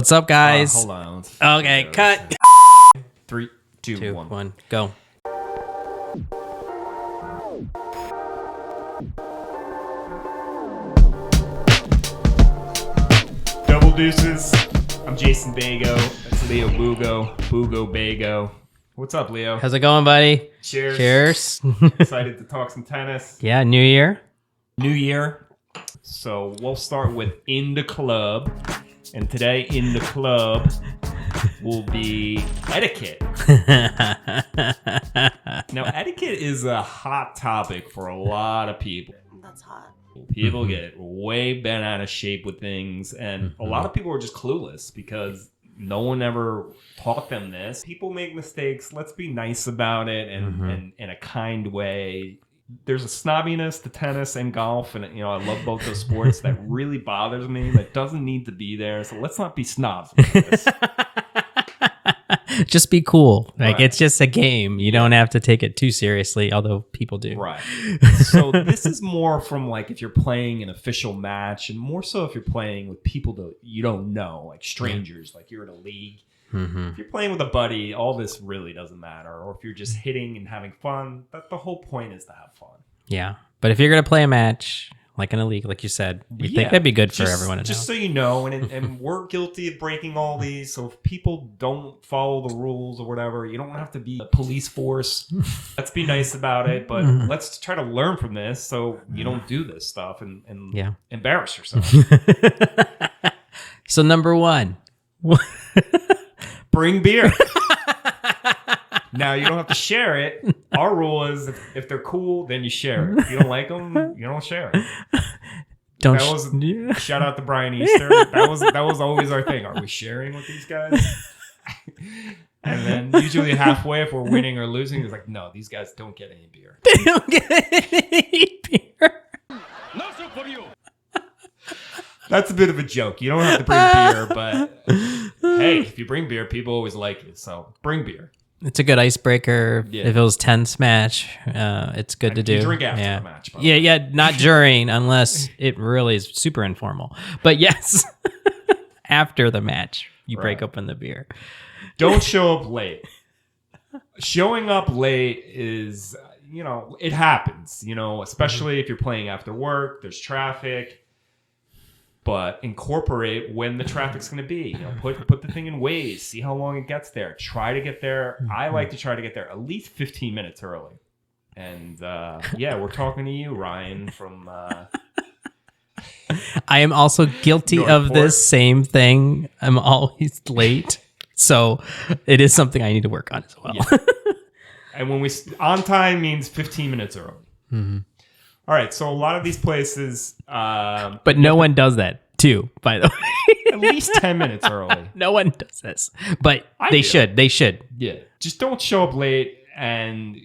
What's up, guys? Hold on. Okay, cut. 3, 2, 1. Go. Double Duces. I'm Jason Bago. That's Leo Bugo. Bugo Bago. What's up, Leo? How's it going, buddy? Cheers. Cheers. Excited to talk some tennis. Yeah, New Year. New Year. So we'll start with In the Club. And today, In the Club will be etiquette. Now, etiquette is a hot topic for a lot of people. That's hot. People get way bent out of shape with things, and a lot of people are just clueless because no one ever taught them this. People make mistakes. Let's be nice about it and in a kind way. There's a snobbiness to tennis and golf, and I love both those sports that really bothers me. That doesn't need to be there. So let's not be snobs about this. Just be cool. Like, Right. It's just a game. You don't have to take it too seriously, although people do. Right. So this is more from like if you're playing an official match, and more so if you're playing with people that you don't know, like strangers, like you're in a league. If you're playing with a buddy, all this really doesn't matter. Or if you're just hitting and having fun, the whole point is to have fun. Yeah. But if you're going to play a match, like in a league, like you said, you think that'd be good for everyone to know. Just so you know, and we're guilty of breaking all these. So if people don't follow the rules or whatever, you don't have to be a police force. Let's be nice about it, but let's try to learn from this so you don't do this stuff and embarrass yourself. So number one. Bring beer. Now, you don't have to share it. Our rule is if they're cool, then you share it. If you don't like them, you don't share it. Shout out to Brian Easter. That was always our thing. Are we sharing with these guys? And then usually halfway, if we're winning or losing, it's like, no, these guys don't get any beer. They don't get any beer. That's a bit of a joke. You don't have to bring beer, but hey, if you bring beer, people always like you. So bring beer. It's a good icebreaker. Yeah. If it was tense match, it's good to do. You drink after the match. Yeah, not during, unless it really is super informal. But yes, after the match, you break open the beer. Don't show up late. Showing up late is, it happens, especially if you're playing after work, there's traffic. But incorporate when the traffic's going to be. Put the thing in Waze. See how long it gets there. Try to get there. I like to try to get there at least 15 minutes early. And we're talking to you, Ryan, from. I am also guilty of this same thing. I'm always late, so it is something I need to work on as well. Yeah. And when on time means 15 minutes early. All right, so a lot of these places... but no one does that, too, by the way. At least 10 minutes early. No one does this. But they should. They should. Yeah. Just don't show up late and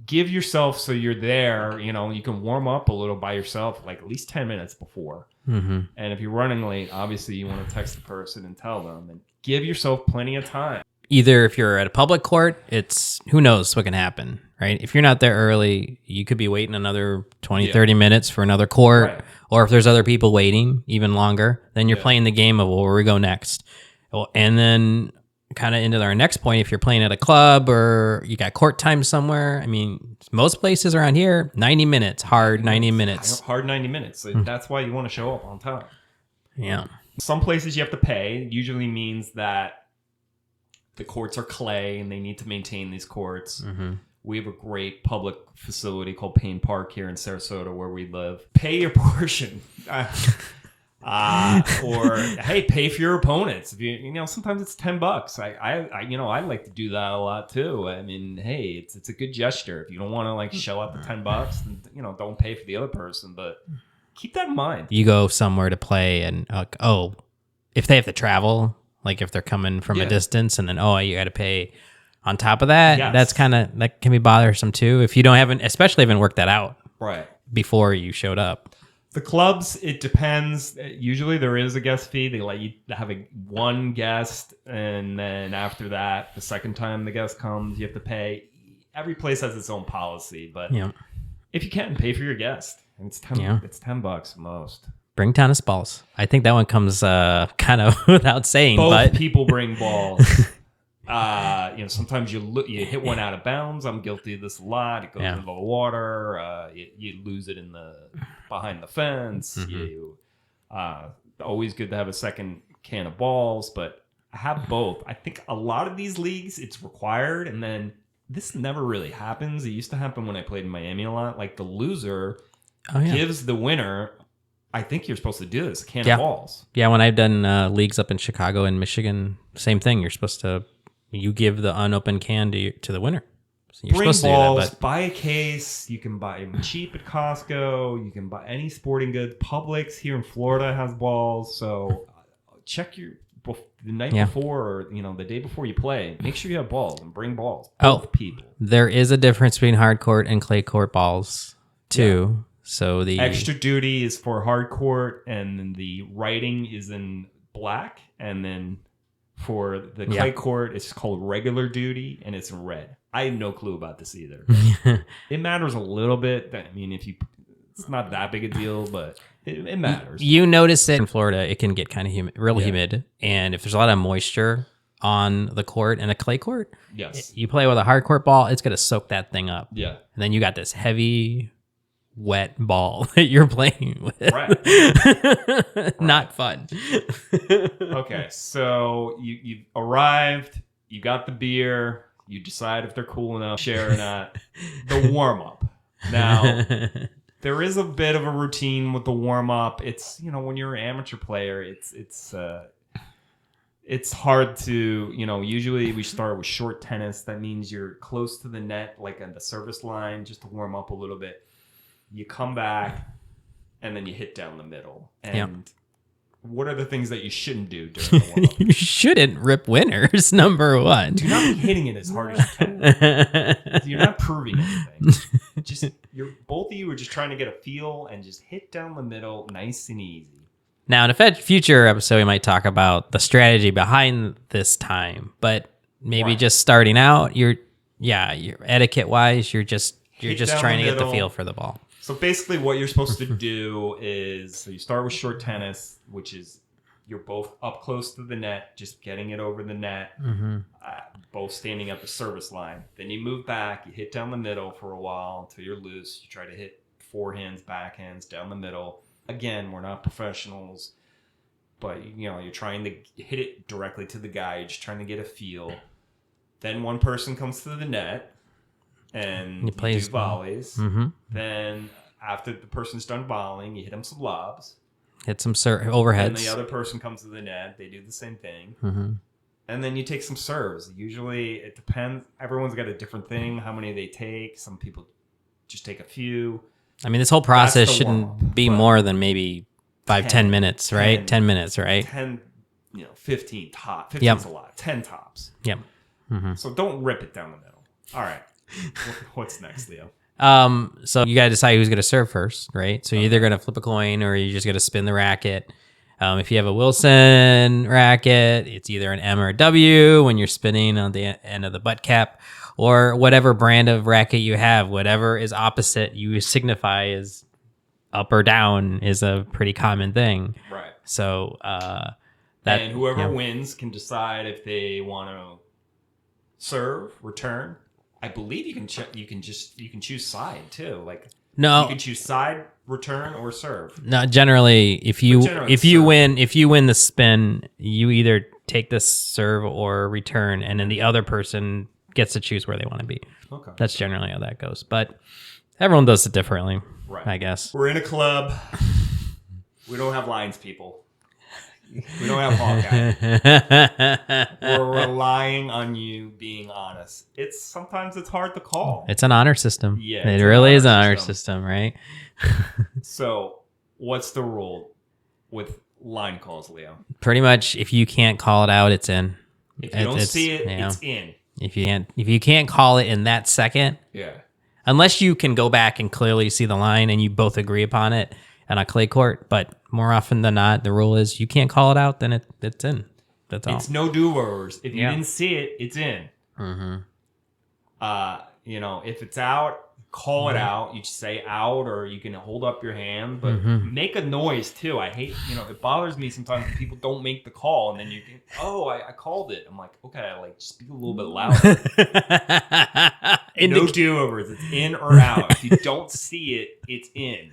give yourself so you're there. You can warm up a little by yourself, like at least 10 minutes before. And if you're running late, obviously you want to text the person and tell them. And give yourself plenty of time. Either if you're at a public court, it's who knows what can happen, right? If you're not there early, you could be waiting another 20, 30 minutes for another court. Right. Or if there's other people waiting even longer, then you're playing the game of where we go next. And then kind of into our next point, if you're playing at a club or you got court time somewhere, I mean, most places around here, 90 minutes, hard 90 minutes. Hard 90 minutes. So that's why you want to show up on time. Yeah. Some places you have to pay. Usually means that the courts are clay and they need to maintain these courts. We have a great public facility called Payne Park here in Sarasota where we live. Pay your portion. Or hey, pay for your opponents. If you sometimes it's $10. I like to do that a lot too. I mean, hey, it's a good gesture. If you don't want to like shell out the $10, then don't pay for the other person, but keep that in mind. You go somewhere to play and if they have to travel, like if they're coming from a distance and then you got to pay on top of that, that can be bothersome too. If you especially haven't worked that out before you showed up. The clubs, it depends. Usually there is a guest fee. They let you have one guest, and then after that, the second time the guest comes, you have to pay. Every place has its own policy, but if you can, pay for your guest. And it's $10 most. Bring tennis balls. I think that one comes kind of without saying. Both but people bring balls. Sometimes you hit one out of bounds. I'm guilty of this a lot. It goes into the water. You lose it behind the fence. Always good to have a second can of balls, but I have both. I think a lot of these leagues it's required, and then this never really happens. It used to happen when I played in Miami a lot. Like the loser gives the winner. I think you're supposed to do this. A can of balls. Yeah, when I've done leagues up in Chicago and Michigan, same thing. You're supposed to. You give the unopened can to the winner. So you're Bring supposed balls, to do that, but... buy a case. You can buy them cheap at Costco. You can buy any sporting goods. Publix here in Florida has balls. So check the night before or the day before you play. Make sure you have balls and bring balls. Both people. There is a difference between hard court and clay court balls too. Yeah. So the extra duty is for hard court, and then the writing is in black, and then for the clay court, it's called regular duty, and it's in red. I have no clue about this either. It matters a little bit. I mean, it's not that big a deal, but it matters. You notice it in Florida, it can get kind of humid, and if there's a lot of moisture on the court and a clay court, you play with a hard court ball, it's going to soak that thing up. Yeah, and then you got this heavy, wet ball that you're playing with. Right. Not fun. Okay, so you arrived, you got the beer, you decide if they're cool enough to share or not. The warm-up. Now, there is a bit of a routine with the warm-up. It's, when you're an amateur player, it's hard to, usually we start with short tennis. That means you're close to the net, like on the service line, just to warm up a little bit. You come back, and then you hit down the middle. And what are the things that you shouldn't do during the warm-up? You shouldn't rip winners, number one. Do not be hitting it as hard as you can. You're not proving anything. Both of you are just trying to get a feel and just hit down the middle nice and easy. Now, in a future episode, we might talk about the strategy behind this time. But maybe just starting out, you're etiquette-wise, you're just trying to get the feel for the ball. So basically what you're supposed to do is, you start with short tennis, which is you're both up close to the net, just getting it over the net, both standing at the service line. Then you move back, you hit down the middle for a while until you're loose. You try to hit forehands, backhands, down the middle. Again, we're not professionals, but you're trying to hit it directly to the guy. You're just trying to get a feel. Then one person comes to the net, and you do volleys. Then after the person's done volleying, you hit them some lobs. Hit some overheads. And the other person comes to the net. They do the same thing. And then you take some serves. Usually it depends. Everyone's got a different thing, how many they take. Some people just take a few. I mean, this whole process shouldn't be more than maybe 10 minutes, right? 10 minutes, right? 10, 15 tops. 15 is a lot. 10 tops. Yep. So don't rip it down the middle. All right. What's next, Leo? So you got to decide who's going to serve first, right? So you're either going to flip a coin or you're just going to spin the racket. If you have a Wilson racket, it's either an M or a W when you're spinning on the end of the butt cap, or whatever brand of racket you have. Whatever is opposite, you signify as up or down is a pretty common thing. Right. So and whoever wins can decide if they want to serve, return. I believe you can choose side too. Like you can choose side, return, or serve. No, generally if you win the spin, you either take the serve or return, and then the other person gets to choose where they want to be. Okay. That's generally how that goes. But everyone does it differently, right? I guess. We're in a club. We don't have lines, people. We don't have Hawkeye. We're relying on you being honest. Sometimes it's hard to call. It's an honor system. Yeah, it really is an honor system, right? So, what's the rule with line calls, Leo? Pretty much, if you can't call it out, it's in. If you don't see it, it's in. If you can't call it in that second, unless you can go back and clearly see the line and you both agree upon it on a clay court, but more often than not, the rule is you can't call it out, then it's in. That's all. It's no do-overs. If you didn't see it, it's in. If it's out, call it out. You say out, or you can hold up your hand, but make a noise too. I hate, it bothers me sometimes when people don't make the call, and then you think, I called it. I'm like, okay, like just speak a little bit louder. No do-overs. It's in or out. If you don't see it, it's in.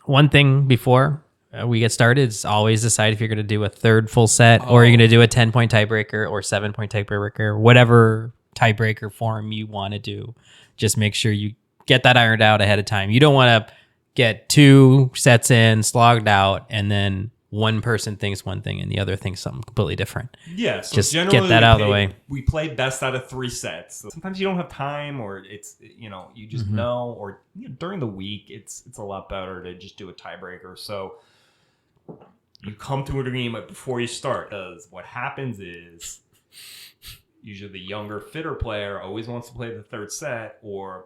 One thing before we get started is always decide if you're going to do a third full set or you're going to do a 10-point tiebreaker or 7-point tiebreaker, whatever tiebreaker form you want to do. Just make sure you get that ironed out ahead of time. You don't want to get 2 sets in, slogged out, and then one person thinks one thing and the other thinks something completely different. Yeah, so just get that out of the way. We play best out of 3 sets. So sometimes you don't have time, or it's you just know, or during the week it's a lot better to just do a tiebreaker. So you come to an agreement before you start, because what happens is usually the younger, fitter player always wants to play the third set, or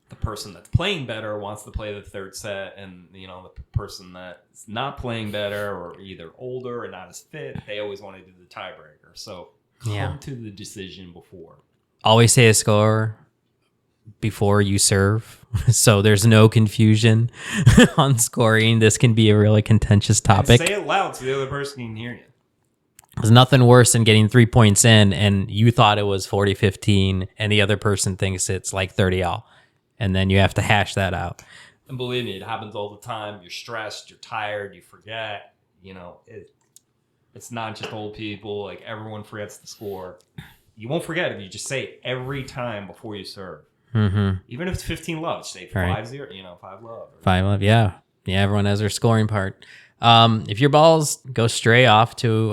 the person that's playing better wants to play the third set, and the person that's not playing better, or either older or not as fit, they always want to do the tiebreaker. So come to the decision before. Always say a score before you serve, so there's no confusion on scoring. This can be a really contentious topic. And say it loud so the other person can hear you. There's nothing worse than getting 3 points in and you thought it was 40-15 and the other person thinks it's like 30-all. And then you have to hash that out. And believe me, it happens all the time. You're stressed, you're tired, you forget. It's not just old people. Like, everyone forgets the score. You won't forget if you just say it every time before you serve. Even if it's 15 love, say 5-0, 5 love. 5 love, yeah. Yeah, everyone has their scoring part. If your balls go stray off to,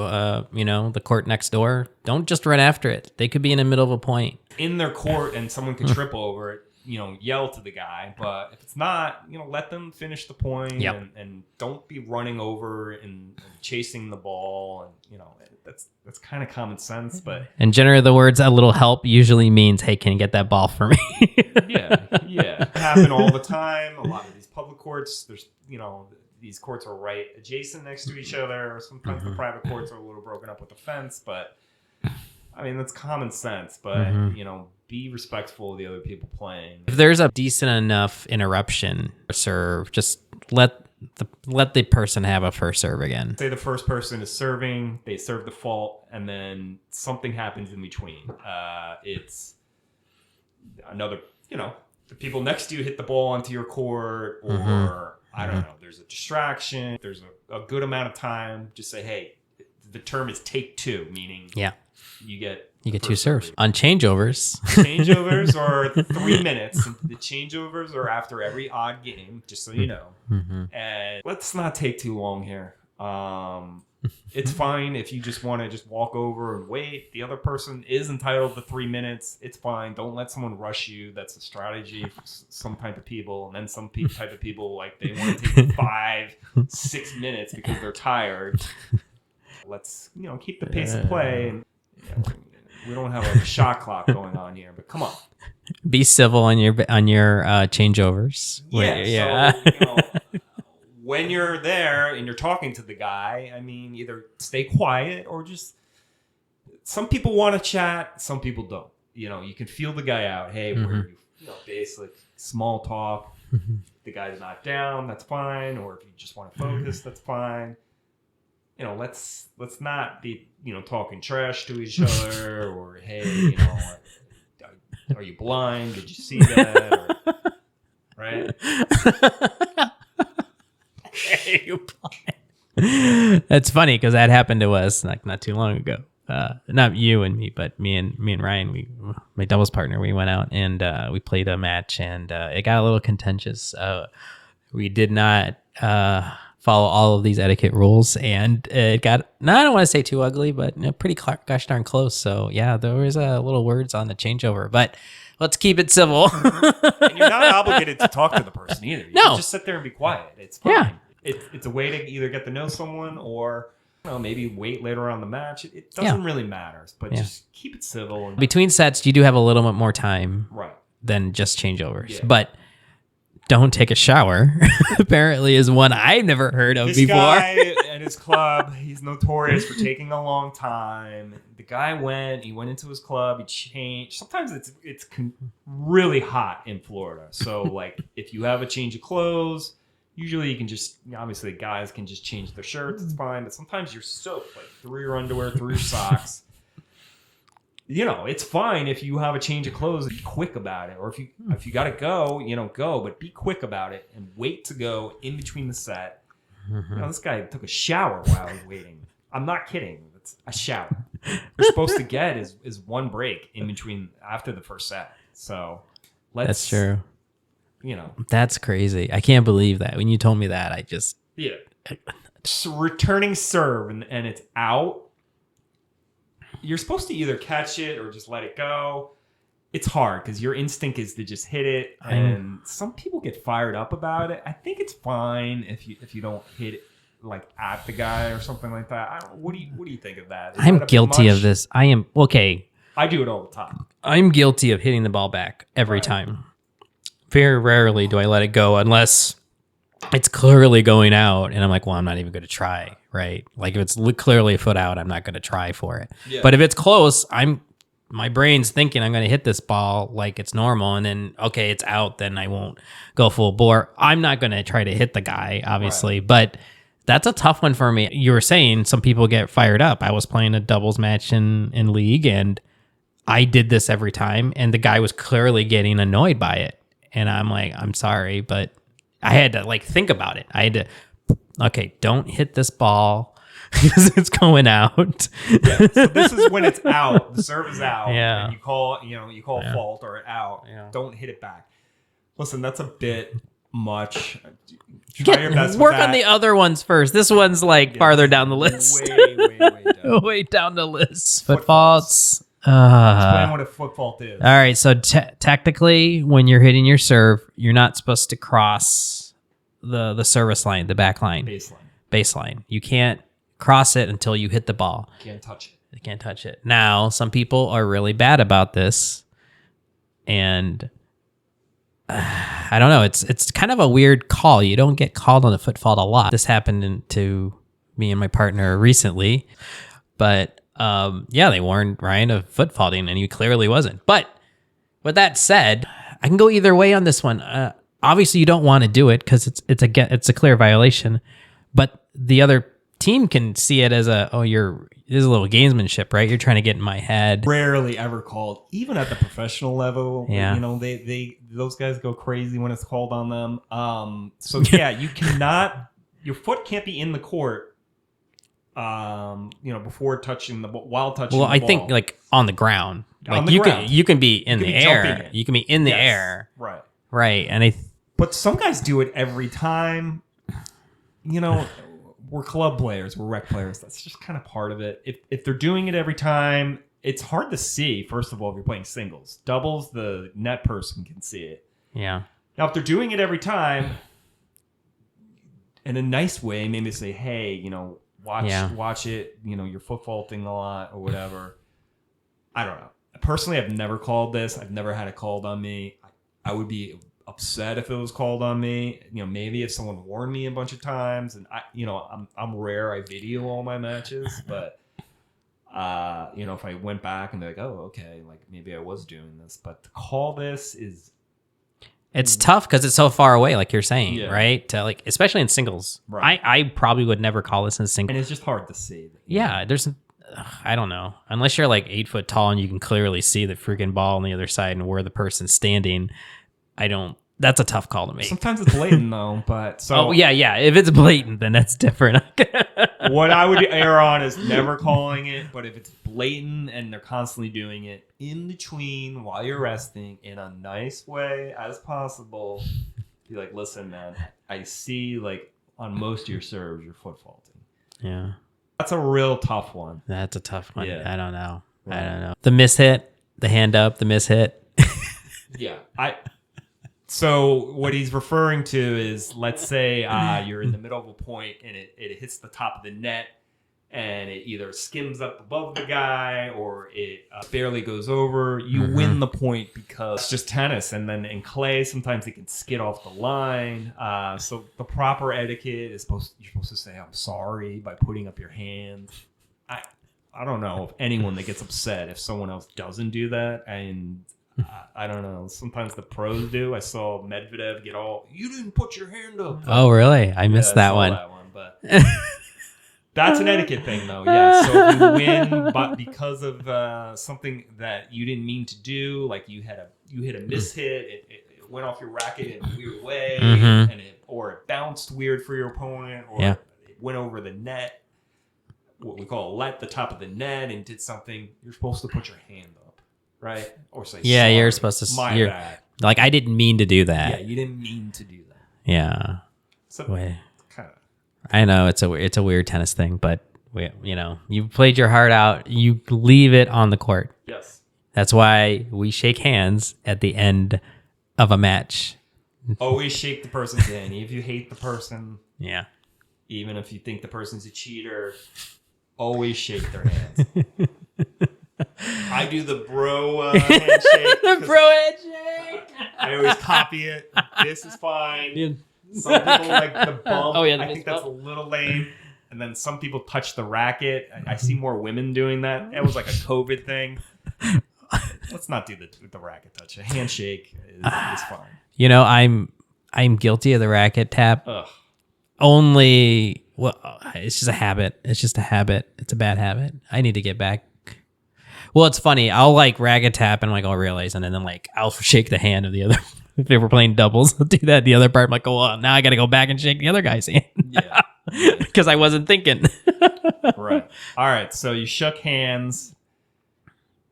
the court next door, don't just run after it. They could be in the middle of a point. In their court and someone could trip over it, yell to the guy. But if it's not, let them finish the point. And don't be running over and chasing the ball. And, that's kind of common sense. But and generally the words "a little help" usually means, "Hey, can you get that ball for me?" Yeah. It happen all the time. A lot of these public courts, there's, these courts are right adjacent next to each other. Sometimes the private courts are a little broken up with a fence, but I mean, that's common sense. But, be respectful of the other people playing. If there's a decent enough interruption or serve, just let the person have a first serve again. Say the first person is serving, they serve the fault, and then something happens in between. It's another, the people next to you hit the ball onto your court, or I don't know, there's a distraction, there's a good amount of time. Just say, hey, the term is take 2, meaning you get 2 serves. On changeovers. Changeovers are 3 minutes. The changeovers are after every odd game, just so you know. And let's not take too long here. It's fine if you just want to just walk over and wait. The other person is entitled to 3 minutes. It's fine. Don't let someone rush you. That's a strategy for some type of people. And then some type of people, like, they want to take 5-6 minutes because they're tired. Let's, keep the pace of play. And, we don't have a shot clock going on here, but come on. Be civil on your changeovers. So, when you're there and you're talking to the guy, I mean, either stay quiet or just. Some people want to chat, some people don't. You can feel the guy out. Hey, we're basic small talk. The guy's not down, that's fine. Or if you just want to focus, that's fine. Let's not be, talking trash to each other, or, hey, are you blind? Did you see that? Or, right? Hey, you blind. That's funny because that happened to us like not too long ago. Not you and me, but me and Ryan, my doubles partner, we went out and we played a match, and it got a little contentious. We did not follow all of these etiquette rules, and it got, I don't want to say too ugly, but pretty gosh darn close. So yeah, there was little words on the changeover, but let's keep it civil. And you're not obligated to talk to the person either. You can just sit there and be quiet. It's fine. Yeah. It's a way to either get to know someone, or maybe wait later on the match. It doesn't really matter, but just keep it civil. Between sets, you do have a little bit more time right. than just changeovers, but don't take a shower apparently is one I've never heard of before. This guy at his club, he's notorious for taking a long time. The guy went into his club, he changed. Sometimes it's really hot in Florida. So like if you have a change of clothes, usually you can just, obviously guys can just change their shirts, it's fine. But sometimes you're soaked, like through your underwear, through your socks. You know, it's fine if you have a change of clothes, be quick about it. Or if you got to go, go, but be quick about it and wait to go in between the set. You know, this guy took a shower while he was waiting. I'm not kidding. It's a shower. You're supposed to get is one break in between after the first set. So that's true. That's crazy. I can't believe that. When you told me that, I just So returning serve and it's out. You're supposed to either catch it or just let it go. It's hard because your instinct is to just hit it, and some people get fired up about it. I think it's fine if you don't hit it like at the guy or something like that. What do you think of that? I'm guilty of this. I am okay. I do it all the time. I'm guilty of hitting the ball back every time. Very rarely do I let it go unless it's clearly going out, and I'm like, well, I'm not even going to try. Right? Like if it's clearly a foot out, I'm not going to try for it. Yeah. But if it's close, my brain's thinking I'm going to hit this ball like it's normal, and then okay, it's out, then I won't go full bore. I'm not going to try to hit the guy, obviously, but that's a tough one for me. You were saying some people get fired up. I was playing a doubles match in league, and I did this every time, and the guy was clearly getting annoyed by it, and I'm like, I'm sorry, but I had to like think about it. I had to. Okay, don't hit this ball because it's going out. So this is when it's out. The serve is out. Yeah. And you call fault or out. Yeah. Don't hit it back. Listen, that's a bit much. Try your best. Work on the other ones first. This one's like farther down the list. Way down. Way down the list. Foot faults. Explain what a foot fault is. All right. So technically, when you're hitting your serve, you're not supposed to cross the service line, the back line, baseline. You can't cross it until you hit the ball. Can't touch it. You can't touch it. Now, some people are really bad about this, and I don't know. It's kind of a weird call. You don't get called on a foot fault a lot. This happened to me and my partner recently, but they warned Ryan of foot faulting, and he clearly wasn't. But with that said, I can go either way on this one. Obviously, you don't want to do it because it's a clear violation, but the other team can see it as there's a little gamesmanship, right? You're trying to get in my head. Rarely ever called, even at the professional level. Yeah. Those guys go crazy when it's called on them. So yeah, you cannot. Your foot can't be in the court. Before touching the ball, while touching. Well, the I ball. think like on the ground. Like on the ground. You can be in the air. You can be in the air. Right. Right, and but some guys do it every time. We're club players, we're rec players. That's just kind of part of it. If they're doing it every time, it's hard to see. First of all, if you're playing singles, doubles, the net person can see it. Yeah. Now, if they're doing it every time, in a nice way, maybe say, "Hey, watch it. You're foot faulting a lot or whatever." I don't know. Personally, I've never called this. I've never had it called on me. I would be upset if it was called on me. Maybe if someone warned me a bunch of times, and I'm rare. I video all my matches, but if I went back and be like, oh, okay, like maybe I was doing this, but to call this it's tough because it's so far away, like you're saying, right? To like, especially in singles. Right. I probably would never call this in singles, and it's just hard to see. Yeah, I don't know. Unless you're like 8 foot tall and you can clearly see the freaking ball on the other side and where the person's standing, that's a tough call to make. Sometimes it's blatant though, but so. Oh, yeah. If it's blatant, then that's different. What I would err on is never calling it, but if it's blatant and they're constantly doing it in between while you're resting in a nice way as possible, be like, listen, man, I see like on most of your serves, you're foot faulting. Yeah. That's a real tough one. That's a tough one. Yeah. I don't know. Right. I don't know. The mishit, the hand up, the mishit. Yeah. So what he's referring to is, let's say you're in the middle of a point and it hits the top of the net and it either skims up above the guy or it barely goes over, you win the point because it's just tennis. And then in clay, sometimes it can skid off the line. So the proper etiquette is you're supposed to say, I'm sorry, by putting up your hand. I don't know if anyone that gets upset if someone else doesn't do that. And I don't know. Sometimes the pros do. I saw Medvedev get you didn't put your hand up. Oh, really? I missed that one. But that's an etiquette thing, though. Yeah. So if you win, but because of something that you didn't mean to do, like you hit a mishit, it went off your racket in a weird way, and or it bounced weird for your opponent, or it went over the net, what we call the top of the net, and did something. You're supposed to put your hand up, right? Or say, sorry, you're supposed to. My bad. Like, I didn't mean to do that. Yeah, you didn't mean to do that. Yeah. So kind of. I know it's a weird tennis thing, but you played your heart out. You leave it on the court. Yes. That's why we shake hands at the end of a match. Always shake the person's hand. If you hate the person, yeah. Even if you think the person's a cheater, always shake their hands. I do the bro handshake. The bro handshake. I always copy it. This is fine. Yeah. Some people like the bump. Oh, yeah, I think that's a little lame. And then some people touch the racket. I see more women doing that. It was like a COVID thing. Let's not do the racket touch. A handshake is fine. I'm guilty of the racket tap. Ugh. Only, it's just a habit. It's just a habit. It's a bad habit. I need to get back. Well, it's funny. I'll like racket tap and I'm like, I'll realize, and then like I'll shake the hand of the other. If they were playing doubles, I'll do that. The other part, I'm like, oh, well, now I got to go back and shake the other guy's hand. Yeah. Because I wasn't thinking. Right. All right. So you shook hands.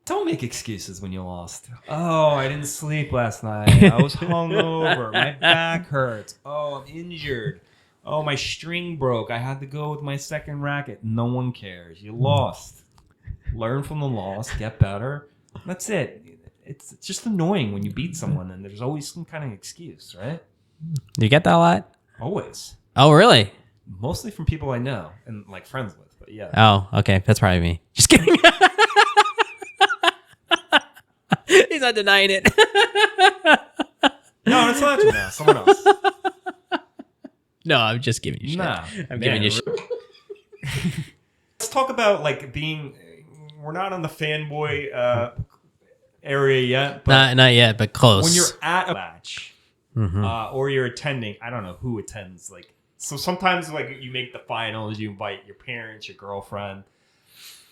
Don't make excuses when you lost. Oh, I didn't sleep last night. I was hungover. My back hurts. Oh, I'm injured. Oh, my string broke. I had to go with my second racket. No one cares. You lost. Learn from the loss. Get better. That's it. It's just annoying when you beat someone and there's always some kind of excuse, right? You get that a lot? Always. Oh, really? Mostly from people I know and like friends with, but yeah. Oh, okay. That's probably me. Just kidding. He's not denying it. No, it's not you now. Someone else. No, I'm just giving you shit. Nah, I'm giving you shit. Let's talk about like we're not on the fanboy area yet. But not yet, but close. When you're at a match or you're attending, I don't know who attends. Like, so sometimes like you make the finals, you invite your parents, your girlfriend.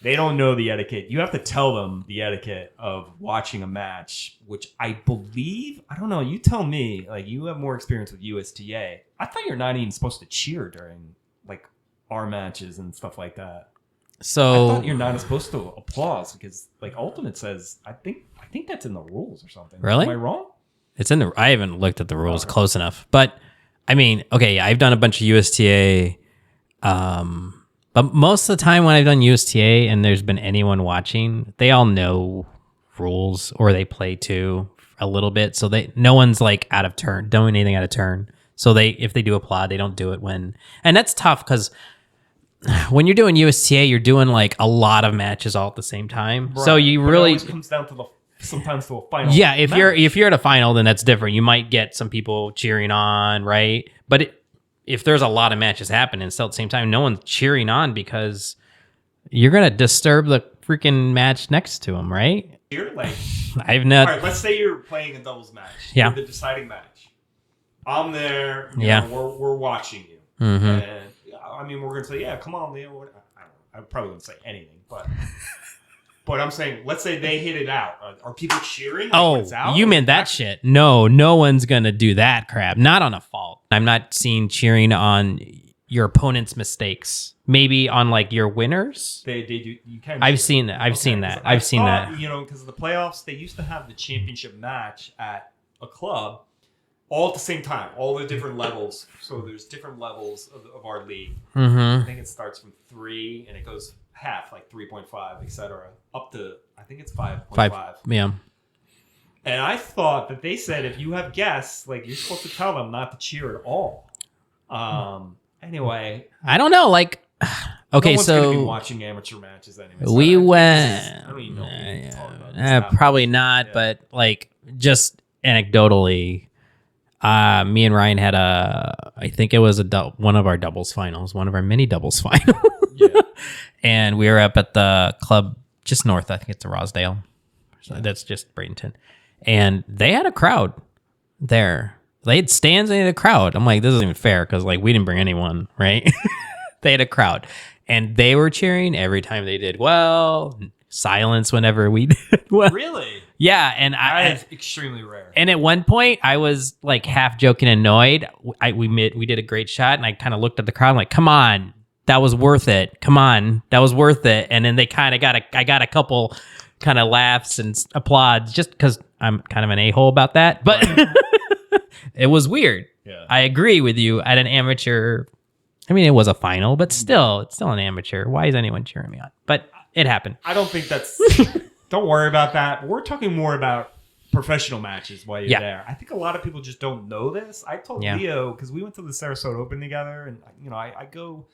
They don't know the etiquette. You have to tell them the etiquette of watching a match, which I believe, I don't know, you tell me, like you have more experience with USTA. I thought you're not even supposed to cheer during like our matches and stuff like that. So I thought you're not supposed to applause because like Ultimate says, I think that's in the rules or something. Really? Am I wrong? It's in the, I haven't looked at the rules close enough, but I mean, okay, I've done a bunch of USTA, but most of the time when I've done USTA and there's been anyone watching, they all know rules or they play too a little bit. So no one's like out of turn, doing anything out of turn. So if they do applaud, they don't do it and that's tough because when you're doing USTA, you're doing like a lot of matches all at the same time. Right. So you really, it always comes down to sometimes to a final. Yeah. If you're at a final, then that's different. You might get some people cheering on, right? But if there's a lot of matches happening still at the same time, no one's cheering on because you're going to disturb the freaking match next to them, right? You're like, I've not. All right, let's say you're playing a doubles match. Yeah. You're the deciding match. I'm there. You yeah. know, we're watching you. Mm-hmm. And I mean, we're going to say, yeah, come on, Leo. I don't know. I probably wouldn't say anything, but I'm saying, let's say they hit it out. Are people cheering? Oh, you meant that shit. No one's going to do that crap. Not on a fault. I'm not seeing cheering on your opponent's mistakes. Maybe on like your winners. They do. You can. I've seen that. I've seen that. I've seen that. You know, because of the playoffs, they used to have the championship match at a club all at the same time, all the different levels. So there's different levels of our league. Mm-hmm. I think it starts from 3 and it goes half, like 3.5, etc., up to I think it's 5.5. Yeah. And I thought that they said if you have guests, like you're supposed to tell them not to cheer at all. Anyway, I don't know. Like, Okay, no one's gonna be so watching amateur matches anyway. we went. I don't even know what we talk about this Probably not, Yeah. but like just anecdotally, me and Ryan had I think it was one of our doubles finals, one of our mini doubles finals. Yeah. And we were up at the club just north. I think it's Rosedale. So that's just Bradenton. And they had a crowd there. They had stands and they had a crowd. I'm like, this isn't even fair because like we didn't bring anyone, right? They had a crowd. And they were cheering every time they did well. Silence whenever we did well. Really? Yeah, and That is extremely rare. and at one point, I was like half joking, annoyed. We did a great shot, and I kind of looked at the crowd, I'm like, "Come on, that was worth it. Come on, that was worth it." And then they kind of I got a couple kind of laughs and applauds, just because I'm kind of an a-hole about that. But it was weird. Yeah. I agree with you. At an amateur, I mean, it was a final, but still, it's still an amateur. Why is anyone cheering me on? But it happened. I don't think that's. Don't worry about that. We're talking more about professional matches while you're there. I think a lot of people just don't know this. I told Leo, because we went to the Sarasota Open together, and I go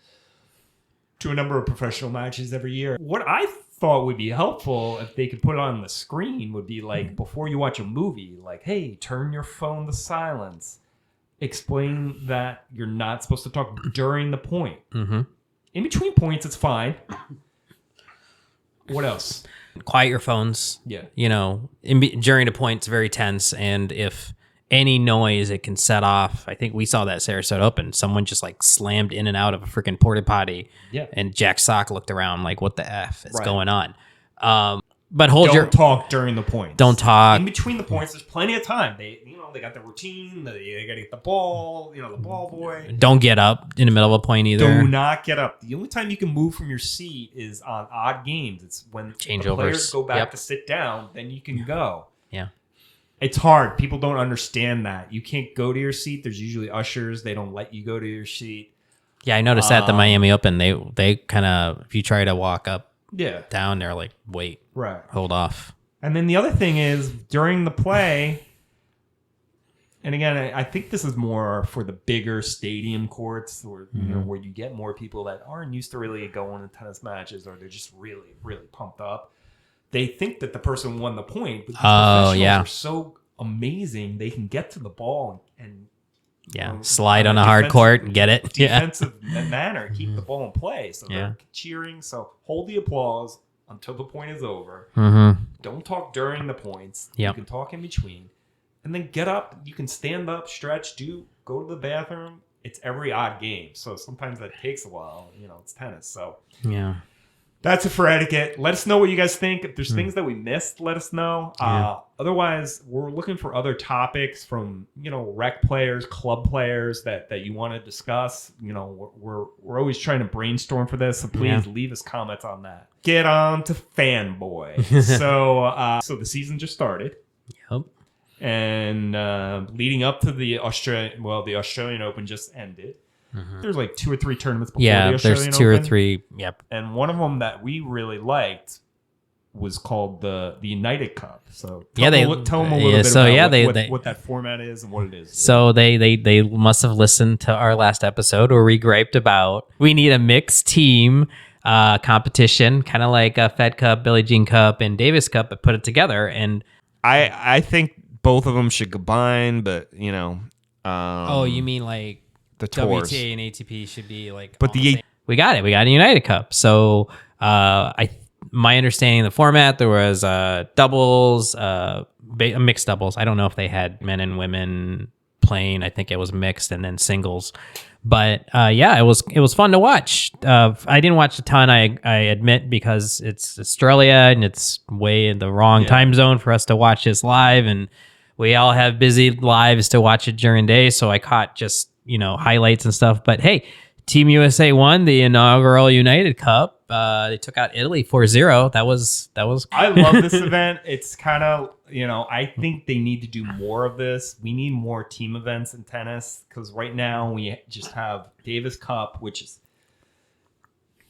to a number of professional matches every year. What I thought would be helpful if they could put it on the screen would be like before you watch a movie, like, hey, turn your phone to silence. Explain that you're not supposed to talk during the point. Mm-hmm. In between points, it's fine. What else? Quiet your phones. Yeah. During a point, it's very tense. And if any noise, it can set off. I think we saw that Sarasota Open. Someone just like slammed in and out of a freaking porta potty. Yeah. And Jack Sock looked around like, what the F is Right. going on? But Don't talk during the points. Don't talk. In between the points, there's plenty of time. They got the routine. They got to get the ball. The ball boy. Don't get up in the middle of a point either. Do not get up. The only time you can move from your seat is on odd games. It's when the players go back to sit down. Then you can go. Yeah. It's hard. People don't understand that. You can't go to your seat. There's usually ushers. They don't let you go to your seat. Yeah, I noticed at the Miami Open, they kind of, if you try to walk up, down, they're like, wait, right, hold off. And then the other thing is during the play, and again, I think this is more for the bigger stadium courts, or where you get more people that aren't used to really going to tennis matches, or they're just really, really pumped up. They think that the person won the point, but the professionals are so amazing they can get to the ball and slide on a hard court and get it. Defensive manner, keep the ball in play. So they're cheering. So hold the applause until the point is over. Mm-hmm. Don't talk during the points. Yep. You can talk in between. And then get up. You can stand up, stretch, go to the bathroom. It's every odd game. So sometimes that takes a while. It's tennis. So that's it for etiquette. Let us know what you guys think. If there's things that we missed, let us know. Otherwise, we're looking for other topics from, rec players, club players that you want to discuss. We're always trying to brainstorm for this. So please leave us comments on that. Get on to Fanboy. So the season just started. Yep. And leading up to the Australian Open just ended. Mm-hmm. There's like 2 or 3 tournaments before the Australian there's 2 Open. or 3. Yep. And one of them that we really liked was called the United Cup. So tell them a little bit about what that format is and what it is. So they must have listened to our last episode where we griped about we need a mixed team competition, kind of like a Fed Cup, Billie Jean Cup, and Davis Cup, but put it together. And I think both of them should combine, but you mean like the tours. WTA and ATP should be like, but we got it. We got a United Cup. So my understanding of the format, there was doubles, mixed doubles. I don't know if they had men and women playing. I think it was mixed, and then singles. But it was fun to watch. I didn't watch a ton, I admit, because it's Australia and it's way in the wrong time zone for us to watch this live, and we all have busy lives to watch it during the day. So I caught just highlights and stuff. But hey, Team USA won the inaugural United Cup. They took out Italy 4-0. That was. I love this event. It's kind of, I think they need to do more of this. We need more team events in tennis because right now we just have Davis Cup, which is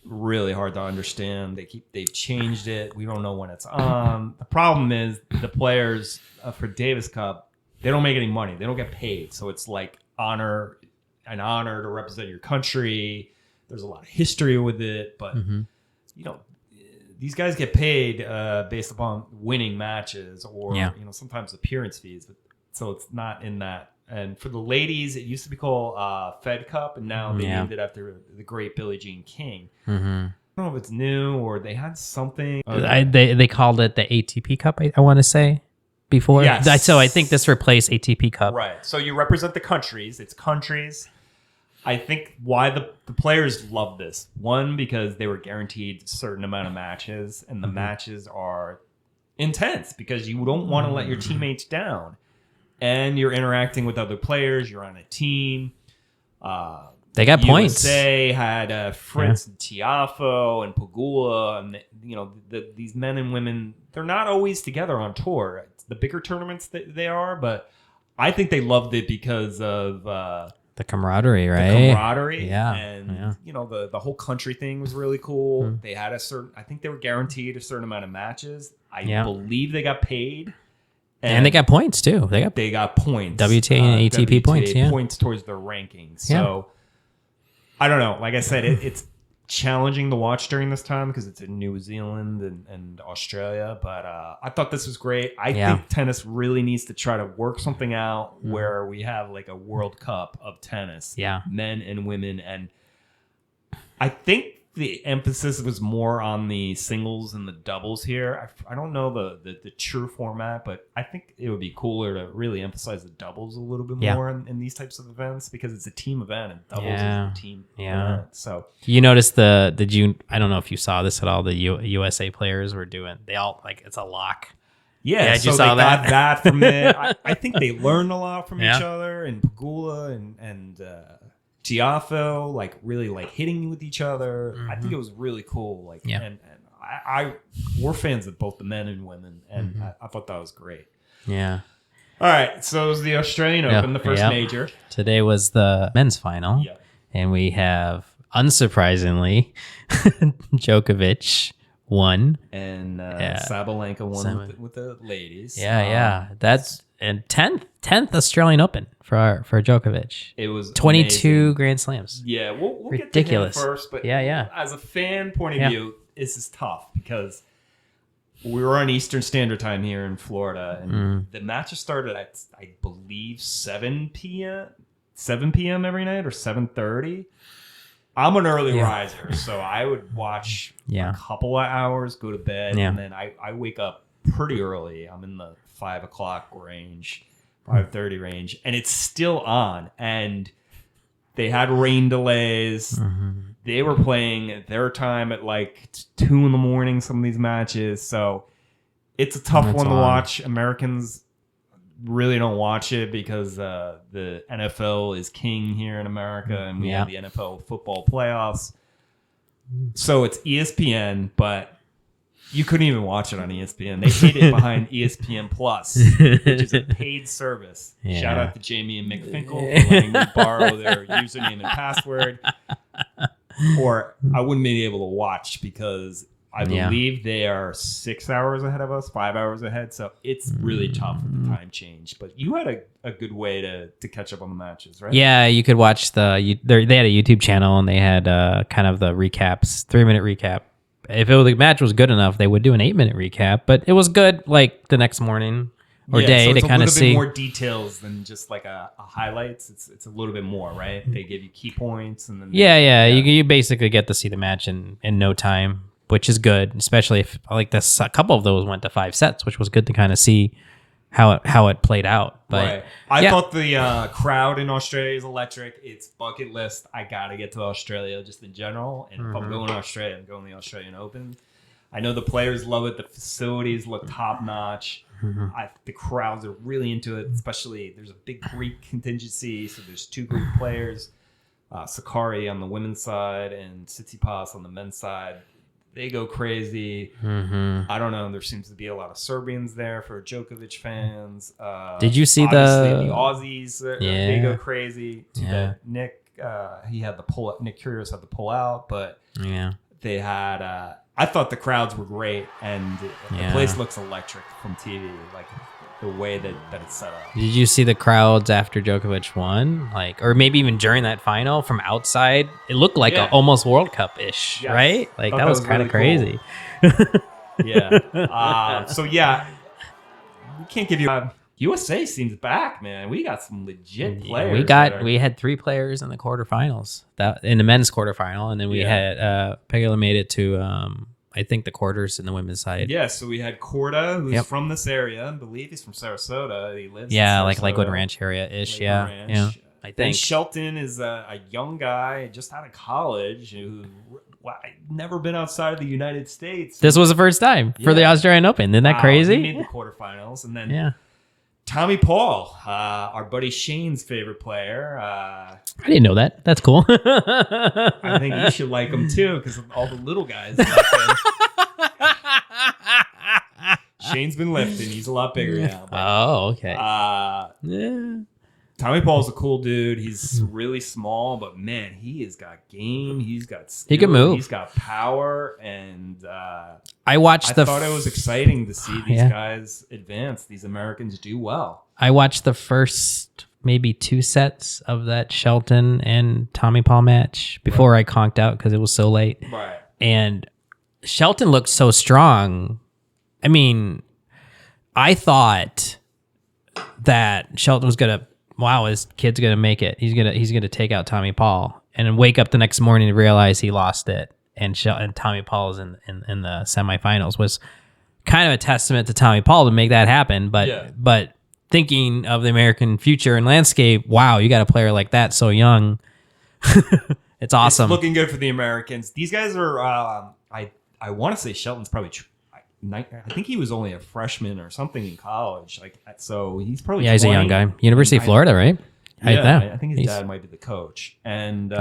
really hard to understand. They've changed it. We don't know when it's on. The problem is the players for Davis Cup, they don't make any money. They don't get paid. So it's like an honor to represent your country. There's a lot of history with it, but you know, these guys get paid based upon winning matches or you know, sometimes appearance fees. But so it's not in that. And for the ladies, it used to be called Fed Cup, and now they named it after the great Billie Jean King. I don't know if it's new or they had something. They called it the ATP Cup, I want to say, before. Yes. So I think this replaced ATP Cup. Right. So you represent the countries. It's countries. I think why the players love this. One, because they were guaranteed a certain amount of matches, and the matches are intense because you don't want to let your teammates down. And you're interacting with other players. You're on a team. They got points. USA had Fritz and Tiafo and Pagula, and you know these men and women. They're not always together on tour. It's the bigger tournaments they are, but I think they loved it because of the camaraderie, right? The camaraderie, and you know the whole country thing was really cool. They had a certain. I think they were guaranteed a certain amount of matches. I believe they got paid. And they got points too. They got points. WTA and ATP points. Yeah, points towards their rankings. So I don't know. Like I said, it's challenging to watch during this time because it's in New Zealand and Australia. But I thought this was great. I think tennis really needs to try to work something out where we have like a World Cup of tennis, men and women. And I think the emphasis was more on the singles and the doubles here. I don't know the true format, but I think it would be cooler to really emphasize the doubles a little bit more in these types of events because it's a team event and doubles is a team event. So you noticed I don't know if you saw this at all. The USA players were doing. They all like it's a lock. Yeah, you so saw they got that from it. I think they learned a lot from each other, and Pagula and Tiafo, like really like hitting with each other. I think it was really cool. Like, and we're fans of both the men and women, and I thought that was great. Yeah. All right, so it was the Australian Open, the first major. Today was the men's final, and we have, unsurprisingly, Djokovic won, and Sabalenka won with the ladies. That's and 10th Australian Open for Djokovic. It was 22 amazing. Grand Slams. Yeah, we'll ridiculous. Get to him first, but as a fan point of view, this is tough because we were on Eastern Standard Time here in Florida, and the matches started at I believe 7 p.m. every night or 7:30. I'm an early riser, so I would watch a couple of hours, go to bed, and then I wake up pretty early. I'm in the 5 o'clock range, 5:30 range, and it's still on. And they had rain delays. They were playing at their time at like 2 in the morning, some of these matches. So it's a tough one to watch. Americans really don't watch it because the NFL is king here in America, and we have the NFL football playoffs. So it's ESPN, but you couldn't even watch it on ESPN. They hid it behind ESPN Plus, which is a paid service. Shout out to Jamie and Mick Finkel for letting me borrow their username and password. Or I wouldn't be able to watch because I believe they are 6 hours ahead of us, 5 hours ahead. So it's really tough with the time change. But you had a good way to catch up on the matches, right? Yeah, you could watch they had a YouTube channel and they had kind of the recaps, 3-minute recap. If the match was good enough, they would do an 8-minute recap. But it was good like the next morning or day to kind of see. It's a little bit more details than just like a highlights. It's a little bit more, right? They give you key points. And then you basically get to see the match in no time, which is good, especially if like this. A couple of those went to 5 sets, which was good to kind of see how it played out. But I thought the crowd in Australia is electric. It's bucket list. I gotta get to Australia just in general. And if I'm going to Australia, I'm going to the Australian Open. I know the players love it. The facilities look top notch. The crowds are really into it. Especially there's a big Greek contingency, so there's 2 Greek players, Sakari on the women's side and Tsitsipas on the men's side. They go crazy. I don't know. There seems to be a lot of Serbians there for Djokovic fans. Did you see the Aussies? They go crazy. Nick, he had the pull up. Nick Kyrgios had the pull out, but they had. I thought the crowds were great, and the place looks electric from TV. Like the way that it's set up. Did you see the crowds after Djokovic won? Like, or maybe even during that final from outside? It looked like a almost World Cup-ish, Yes. right? Like, that was kind of really crazy. Yeah. So, yeah, we can't give you... USA seems back, man. We got some legit players. We had 3 players in the quarterfinals. That in the men's quarterfinal, and then we had Pegula made it to I think the quarters in the women's side. Yeah, so we had Corda, who's from this area. I believe he's from Sarasota. He lives in Sarasota. Like Lakewood Ranch area-ish. Ranch. Yeah. I think then Shelton is a young guy just out of college who never been outside of the United States. This was the first time for the Australian Open. Isn't that crazy? He made the quarterfinals, and then Tommy Paul, our buddy Shane's favorite player. I didn't know that. That's cool. I think you should like him too because all the little guys like him. Shane's been lifting. He's a lot bigger now. Oh, okay. Tommy Paul's a cool dude. He's really small, but man, he has got game. He's got skill. He can move. He's got power, and I thought it was exciting to see these guys advance. These Americans do well. I watched the first maybe 2 sets of that Shelton and Tommy Paul match before I conked out because it was so late. Right. And Shelton looked so strong. I mean, I thought that Shelton was gonna. Wow, his kid's gonna make it. He's gonna take out Tommy Paul, and then wake up the next morning and realize he lost it. And Tommy Paul is in the semifinals. Was kind of a testament to Tommy Paul to make that happen. But thinking of the American future and landscape, wow, you got a player like that so young. It's awesome. It's looking good for the Americans. These guys are. I want to say Shelton's probably. I think he was only a freshman or something in college, so he's probably he's a young guy. University of Florida, right? I think his dad might be the coach. And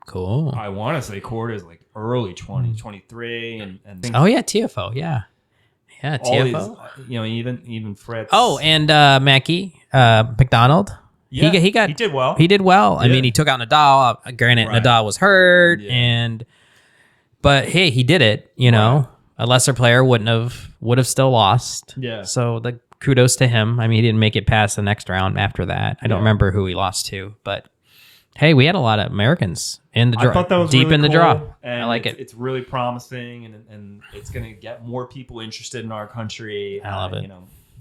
cool. I want to say Corda is like early 23, and TFO, yeah, TFO. These, even Fritz. Oh, and Mackie McDonald. Yeah, he did well. He did well. I mean, he took out Nadal. Granted, Nadal was hurt, but hey, he did it. You know. A lesser player would have still lost. Yeah. So the kudos to him. I mean, he didn't make it past the next round after that. I don't remember who he lost to, but hey, we had a lot of Americans in the draw. I thought that was deep really in the cool, draw. And I like it. It's really promising, and it's going to get more people interested in our country. I love it.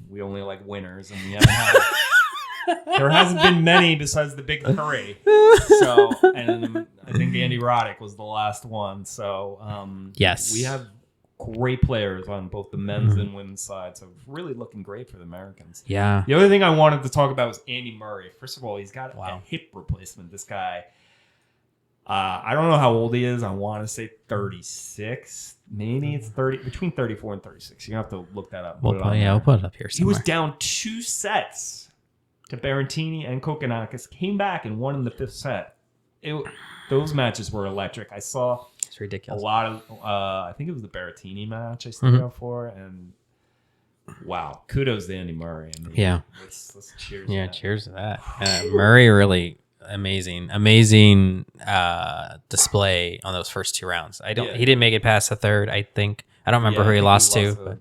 We only like winners, and we haven't had. There hasn't been many besides the big 3. So, and I think Andy Roddick was the last one. So, yes, we have great players on both the men's and women's side, so really looking great for the Americans. Yeah. The other thing I wanted to talk about was Andy Murray. First of all, he's got a hip replacement. This guy, I don't know how old he is. I want to say 36. Maybe it's between 34 and 36. You have to look that up. We'll put it up here somewhere. He was down 2 sets to Berrettini and Kokkinakis. Came back and won in the 5th set. Those matches were electric. I saw. It's ridiculous. A lot of, I think it was the Berrettini match I stayed out for, and wow, kudos to Andy Murray. I mean, let's cheers. Yeah, cheers to that. Murray really amazing display on those first 2 rounds. He didn't make it past the 3rd. I think I don't remember who he lost to. But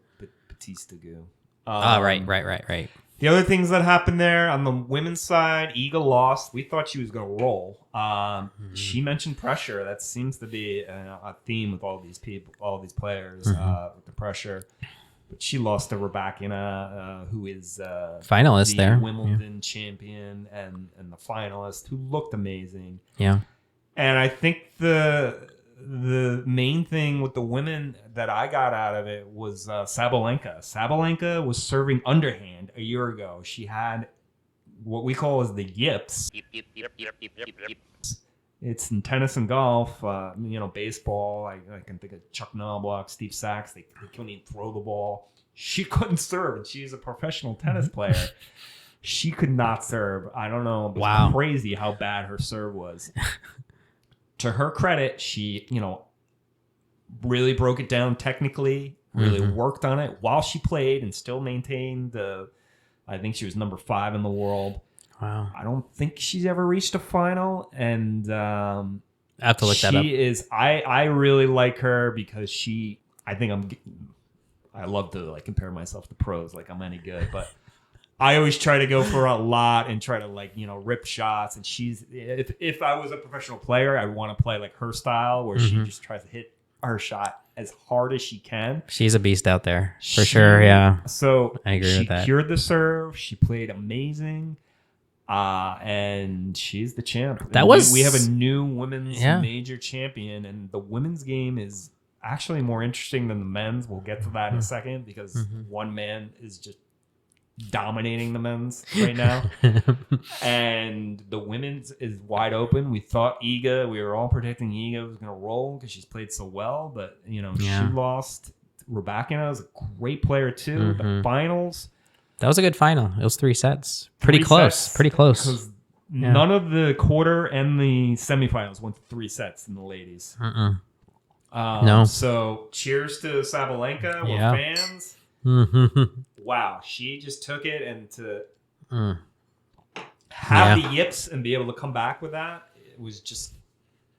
Batista Gu. Right. The other things that happened there on the women's side, Iga lost. We thought she was going to roll. She mentioned pressure. That seems to be a theme with all these people, all these players, with the pressure. But she lost to Rybakina, who is finalist there, Wimbledon champion and the finalist, who looked amazing. Yeah, and I think the main thing with the women that I got out of it was Sabalenka. Sabalenka was serving underhand a year ago. She had what we call as the yips. It's in tennis and golf, baseball. I can think of Chuck Knobloch, Steve Sachs. They couldn't even throw the ball. She couldn't serve, and she's a professional tennis player. She could not serve. I don't know. It was crazy how bad her serve was. To her credit, she, really broke it down technically, really worked on it while she played and still maintained I think she was number 5 in the world. Wow. I don't think she's ever reached a final. And I have to look that up. I really like her because I I love to like compare myself to pros, like I'm any good, but I always try to go for a lot and try to like, rip shots. And if I was a professional player, I want to play like her style where she just tries to hit her shot as hard as she can. She's a beast out there for sure. Yeah. So I agree with that. She cured the serve. She played amazing. And she's the champ. We have a new women's major champion, and the women's game is actually more interesting than the men's. We'll get to that in a second because one man is just dominating the men's right now. And the women's is wide open. We thought we were all predicting Iga was going to roll because she's played so well, but she lost. Rebecca is a great player too. The finals. That was a good final. It was 3 sets. Pretty close. Because none of the quarter and the semifinals went to 3 sets in the ladies. No. So cheers to Sabalenka. We're fans. Wow. She just took it, and to have the yips and be able to come back with that, it was just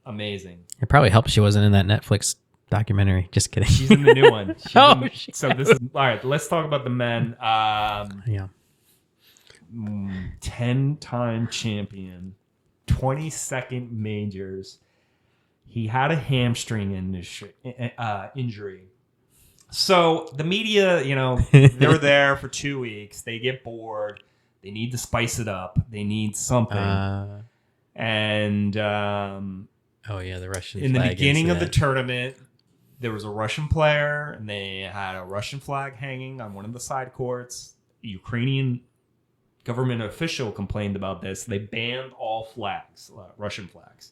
amazing. It probably helped she wasn't in that Netflix documentary. Just kidding. She's in the new one. So this is all right. Let's talk about the men. 10-time champion, 22nd majors. He had a hamstring injury. So the media, they're there for 2 weeks. They get bored. They need to spice it up. They need something. The Russian in the flag beginning of the incident. tournament, there was a Russian player, and they had a Russian flag hanging on one of the side courts. A Ukrainian government official complained about this. They banned all flags, Russian flags.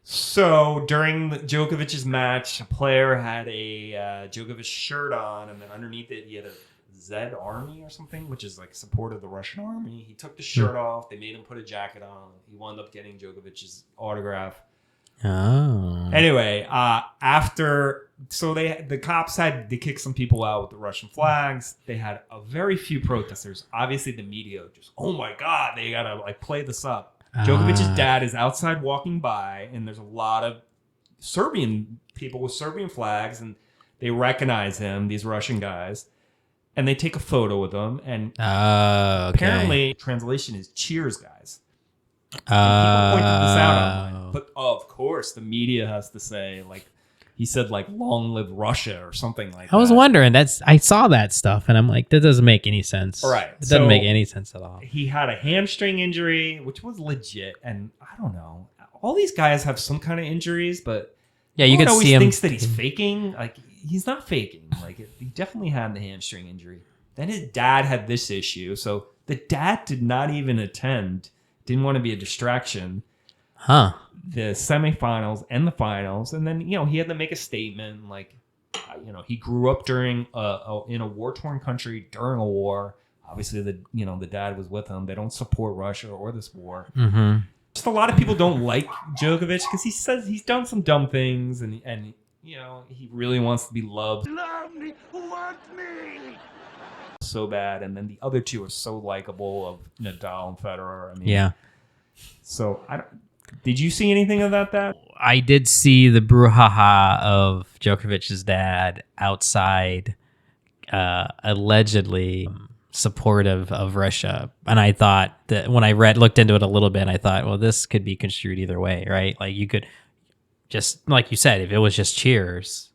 So during Djokovic's match, a player had a Djokovic shirt on, and then underneath it, he had a Z Army or something, which is like support of the Russian army. He took the shirt off. They made him put a jacket on. He wound up getting Djokovic's autograph. Oh. Anyway, the cops had to kick some people out with the Russian flags. They had a very few protesters. Obviously, the media just, oh my God, they gotta like play this up. Djokovic's dad is outside walking by, and there's a lot of Serbian people with Serbian flags, and they recognize him, these Russian guys, and they take a photo with him. And apparently, translation is cheers, guys. And people pointed this out online. But of course, the media has to say, like, he said, like, long live Russia or something like that. I was wondering. I saw that stuff, and I'm like, that doesn't make any sense. Right. It doesn't make any sense at all. He had a hamstring injury, which was legit. And I don't know. All these guys have some kind of injuries, but you could see him. Thinks that he's faking. Like, he's not faking. Like, he definitely had the hamstring injury. Then his dad had this issue. So the dad did not even attend. Didn't want to be a distraction. The semifinals and the finals. And then, he had to make a statement. Like, he grew up during in a war-torn country during a war. Obviously, the dad was with him. They don't support Russia or this war. Just a lot of people don't like Djokovic because he says he's done some dumb things, and he really wants to be loved. Love me, want me. So bad, and then the other two are so likable of Nadal and Federer. I mean, So did you see anything of that? I did see the brouhaha of Djokovic's dad outside, allegedly supportive of Russia, and I thought that when I looked into it a little bit, I thought, well, this could be construed either way, right? Like you could just, like you said, if it was just cheers.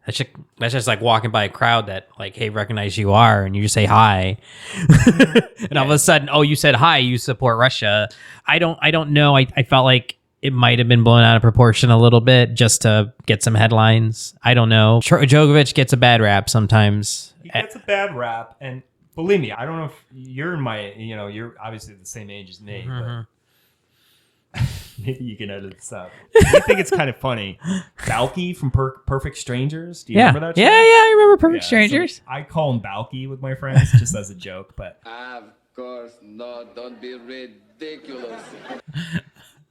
That's just like walking by a crowd that like, hey, recognize you are, and you just say hi, and all of a sudden, oh, you said hi, you support Russia. I don't know. I felt like it might have been blown out of proportion a little bit just to get some headlines. I don't know. Djokovic gets a bad rap sometimes. He gets a bad rap, and believe me, I don't know if you're you're obviously the same age as me, but maybe you can edit this out. I think it's kind of funny. Balky from Perfect Strangers. Do you remember that show? Yeah, I remember Perfect Strangers. So I call him Balky with my friends just as a joke, but of course, no, don't be ridiculous.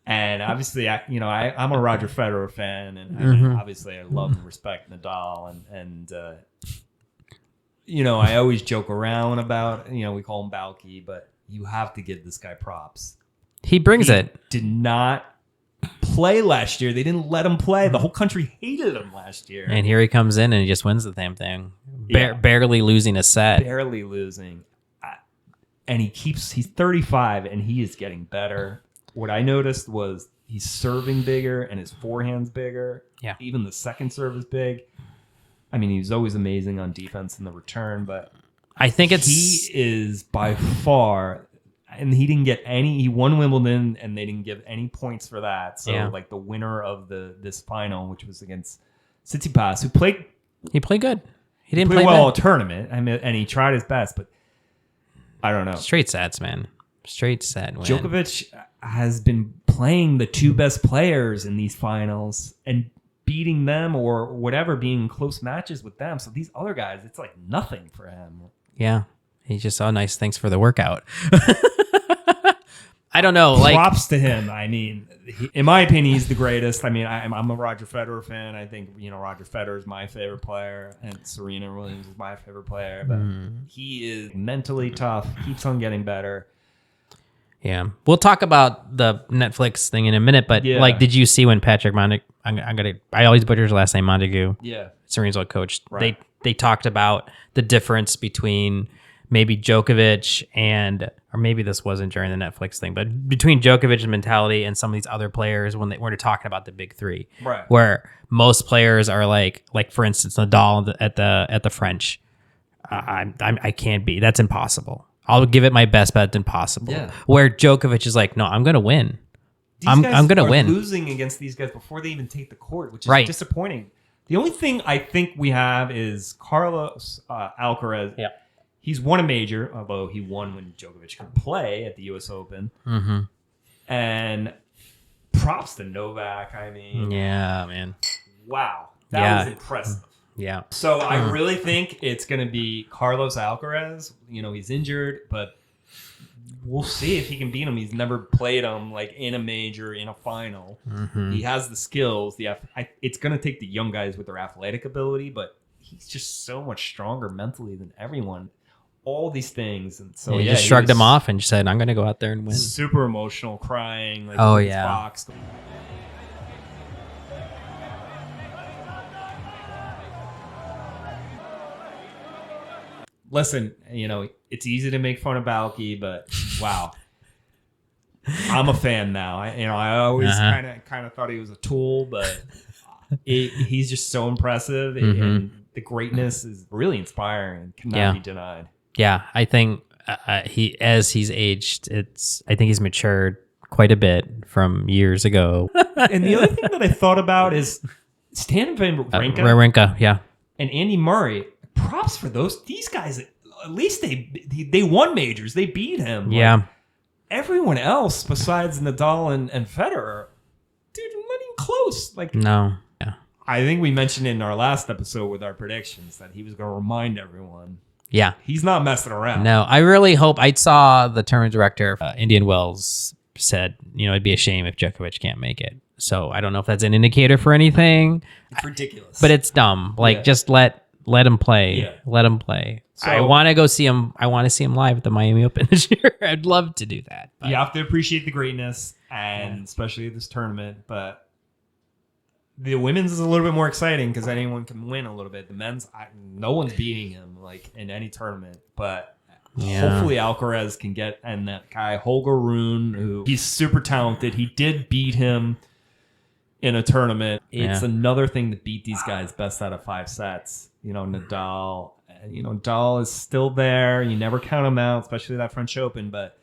And obviously, I'm a Roger Federer fan, and obviously I love and respect Nadal, and I always joke around about, we call him Balky, but you have to give this guy props. He brings it. Did not play last year. They didn't let him play. The whole country hated him last year. And here he comes in and he just wins the damn thing. Yeah. Barely losing a set. Barely losing. And he's 35 and he is getting better. What I noticed was he's serving bigger and his forehand's bigger. Yeah. Even the second serve is big. I mean, he was always amazing on defense in the return, but I think he is by far, and he didn't get any. He won Wimbledon, and they didn't give any points for that. So, like the winner of this final, which was against Tsitsipas, who played, he played good. He didn't play play well bad. a tournament. I mean, and he tried his best, but I don't know. Straight sets, man. Straight set win. Djokovic has been playing the two best players in these finals and beating them or whatever, being in close matches with them. So these other guys, it's like nothing for him. Yeah. He just saw nice thanks for the workout. I don't know. Props to him. I mean, in my opinion, he's the greatest. I mean, I'm a Roger Federer fan. I think, Roger Federer is my favorite player and Serena Williams is my favorite player. But he is mentally tough, keeps on getting better. Yeah. We'll talk about the Netflix thing in a minute, but did you see when Patrick Montague, I always butcher his last name, Montague. Yeah. Serena's old coach. Right. They talked about the difference between maybe Djokovic or maybe this wasn't during the Netflix thing, but between Djokovic's mentality and some of these other players when we're talking about the big three, right? Where most players are like for instance, Nadal at the French. I can't be. That's impossible. I'll give it my best, but it's impossible. Yeah. Where Djokovic is like, no, I'm going to win. I'm going to win. Losing against these guys before they even take the court, which is right. disappointing. The only thing I think we have is Carlos Alcaraz. Yeah. He's won a major, although he won when Djokovic could play at the U.S. Open. Mm-hmm. And props to Novak. I mean, yeah, man. Wow. That was impressive. Yeah. So I really think it's going to be Carlos Alcaraz. He's injured, but we'll see if he can beat him. He's never played him like in a major, in a final. Mm-hmm. He has the skills. It's going to take the young guys with their athletic ability, but he's just so much stronger mentally than everyone. All these things. And so, he just shrugged him off and said, I'm going to go out there and win. Super emotional, crying. Like, oh, yeah. Box. Listen, it's easy to make fun of Balky, but wow. I'm a fan now. I always kind of thought he was a tool, but he's just so impressive, and the greatness is really inspiring and cannot be denied. Yeah, I think as he's aged, I think he's matured quite a bit from years ago. And the other thing that I thought about is Stan Wawrinka, yeah, and Andy Murray. Props for these guys. At least they won majors. They beat him. Yeah. Like, everyone else besides Nadal and Federer, dude, not even close. Like, no. Yeah. I think we mentioned in our last episode with our predictions that he was going to remind everyone. Yeah. He's not messing around. No, I really hope. I saw the tournament director, Indian Wells, said, it'd be a shame if Djokovic can't make it. So I don't know if that's an indicator for anything. It's ridiculous. But it's dumb. Like, just let him play. Yeah. Let him play. So, I want to go see him. I want to see him live at the Miami Open this year. I'd love to do that. But. You have to appreciate the greatness, and especially this tournament. But the women's is a little bit more exciting because anyone can win a little bit. The men's, no one's beating him like in any tournament. But hopefully Alcaraz can get, and that guy Holger Rune, who he's super talented. He did beat him in a tournament. It's another thing to beat these guys best out of 5 sets. Nadal. Nadal is still there. You never count him out, especially that French Open, but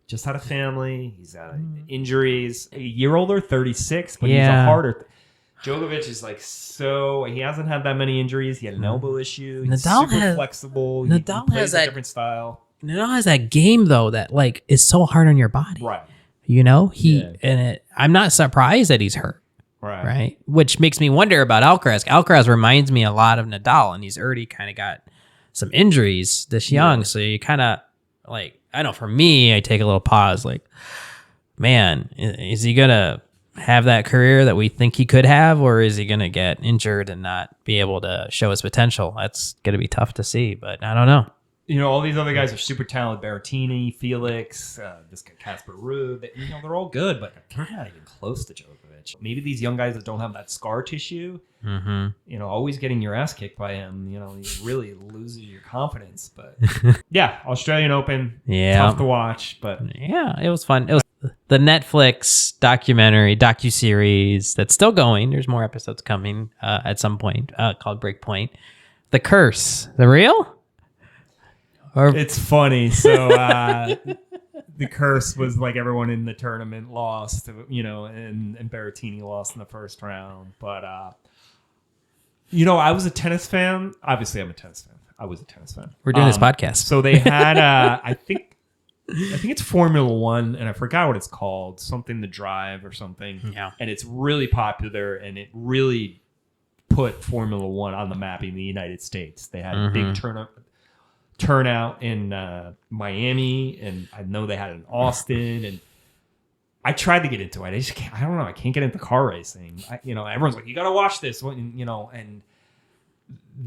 just had a family. He's had injuries. A year older, 36, but he's a harder. Djokovic is he hasn't had that many injuries. He had an elbow issue. He's super flexible. He plays a different style. Nadal has that game, though, that is so hard on your body. Right. I'm not surprised that he's hurt. Right. Which makes me wonder about Alcaraz. Alcaraz reminds me a lot of Nadal, and he's already kind of got some injuries this young. So you kind of I know for me, I take a little pause. Man, is he going to have that career that we think he could have, or is he going to get injured and not be able to show his potential? That's going to be tough to see, but I don't know. all these other guys are super talented. Berrettini, Felix, this guy Casper Ruud. They're all good, but they're not even close to Djokovic. Maybe these young guys that don't have that scar tissue, always getting your ass kicked by him, it really loses your confidence. But yeah, Australian Open, tough to watch, but yeah, it was fun. It was the Netflix docuseries that's still going. There's more episodes coming at some point called Breakpoint. The Curse, the real? It's funny. So the curse was like everyone in the tournament lost, and Berrettini lost in the first round. But I was a tennis fan. Obviously, I'm a tennis fan. I was a tennis fan. We're doing this podcast. So they had, I think it's Formula One, and I forgot what it's called. Something to Drive or something. Yeah. And it's really popular, and it really put Formula One on the map in the United States. They had a big turnout in Miami, and I know they had it in Austin, and I tried to get into it. I don't know. I can't get into car racing. Everyone's like, you got to watch this one, and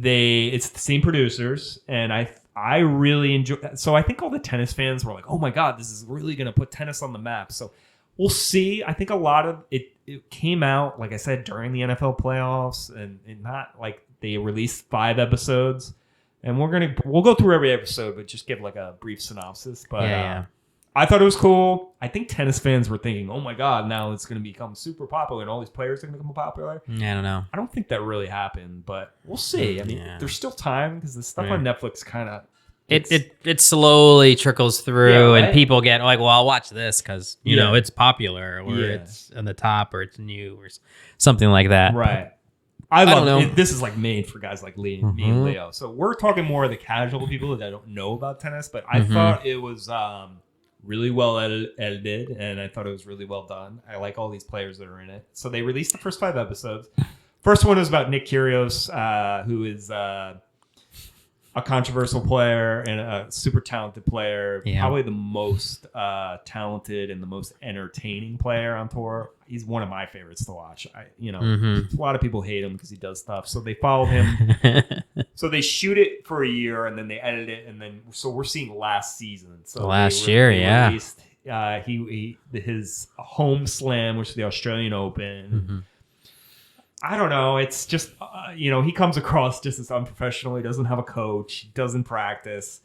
it's the same producers, and I really enjoy. So I think all the tennis fans were like, oh my God, this is really going to put tennis on the map. So we'll see. I think a lot of it came out, like I said, during the NFL playoffs, and not like they released 5 episodes. And we'll go through every episode, but just give like a brief synopsis. But I thought it was cool. I think tennis fans were thinking, oh my God, now it's going to become super popular and all these players are going to become popular. I don't know. I don't think that really happened, but we'll see. I mean, there's still time because the stuff on Netflix kind of... It slowly trickles through, right? And people get like, well, I'll watch this because, it's popular or it's on the top or it's new or something like that. Right. I love it. This is like made for guys like me and Leo. So we're talking more of the casual people that don't know about tennis, but I thought it was really well edited, and I thought it was really well done. I like all these players that are in it. So they released the first 5 episodes. First one was about Nick Kyrgios, who is a controversial player and a super talented player. Yeah. Probably the most talented and the most entertaining player on tour. He's one of my favorites to watch. A lot of people hate him because he does stuff. So they followed him. So they shoot it for a year and then they edit it. And then, so we're seeing last season. So last year, released, his home slam, which is the Australian Open. I don't know. It's just, he comes across just as unprofessional. He doesn't have a coach. He doesn't practice.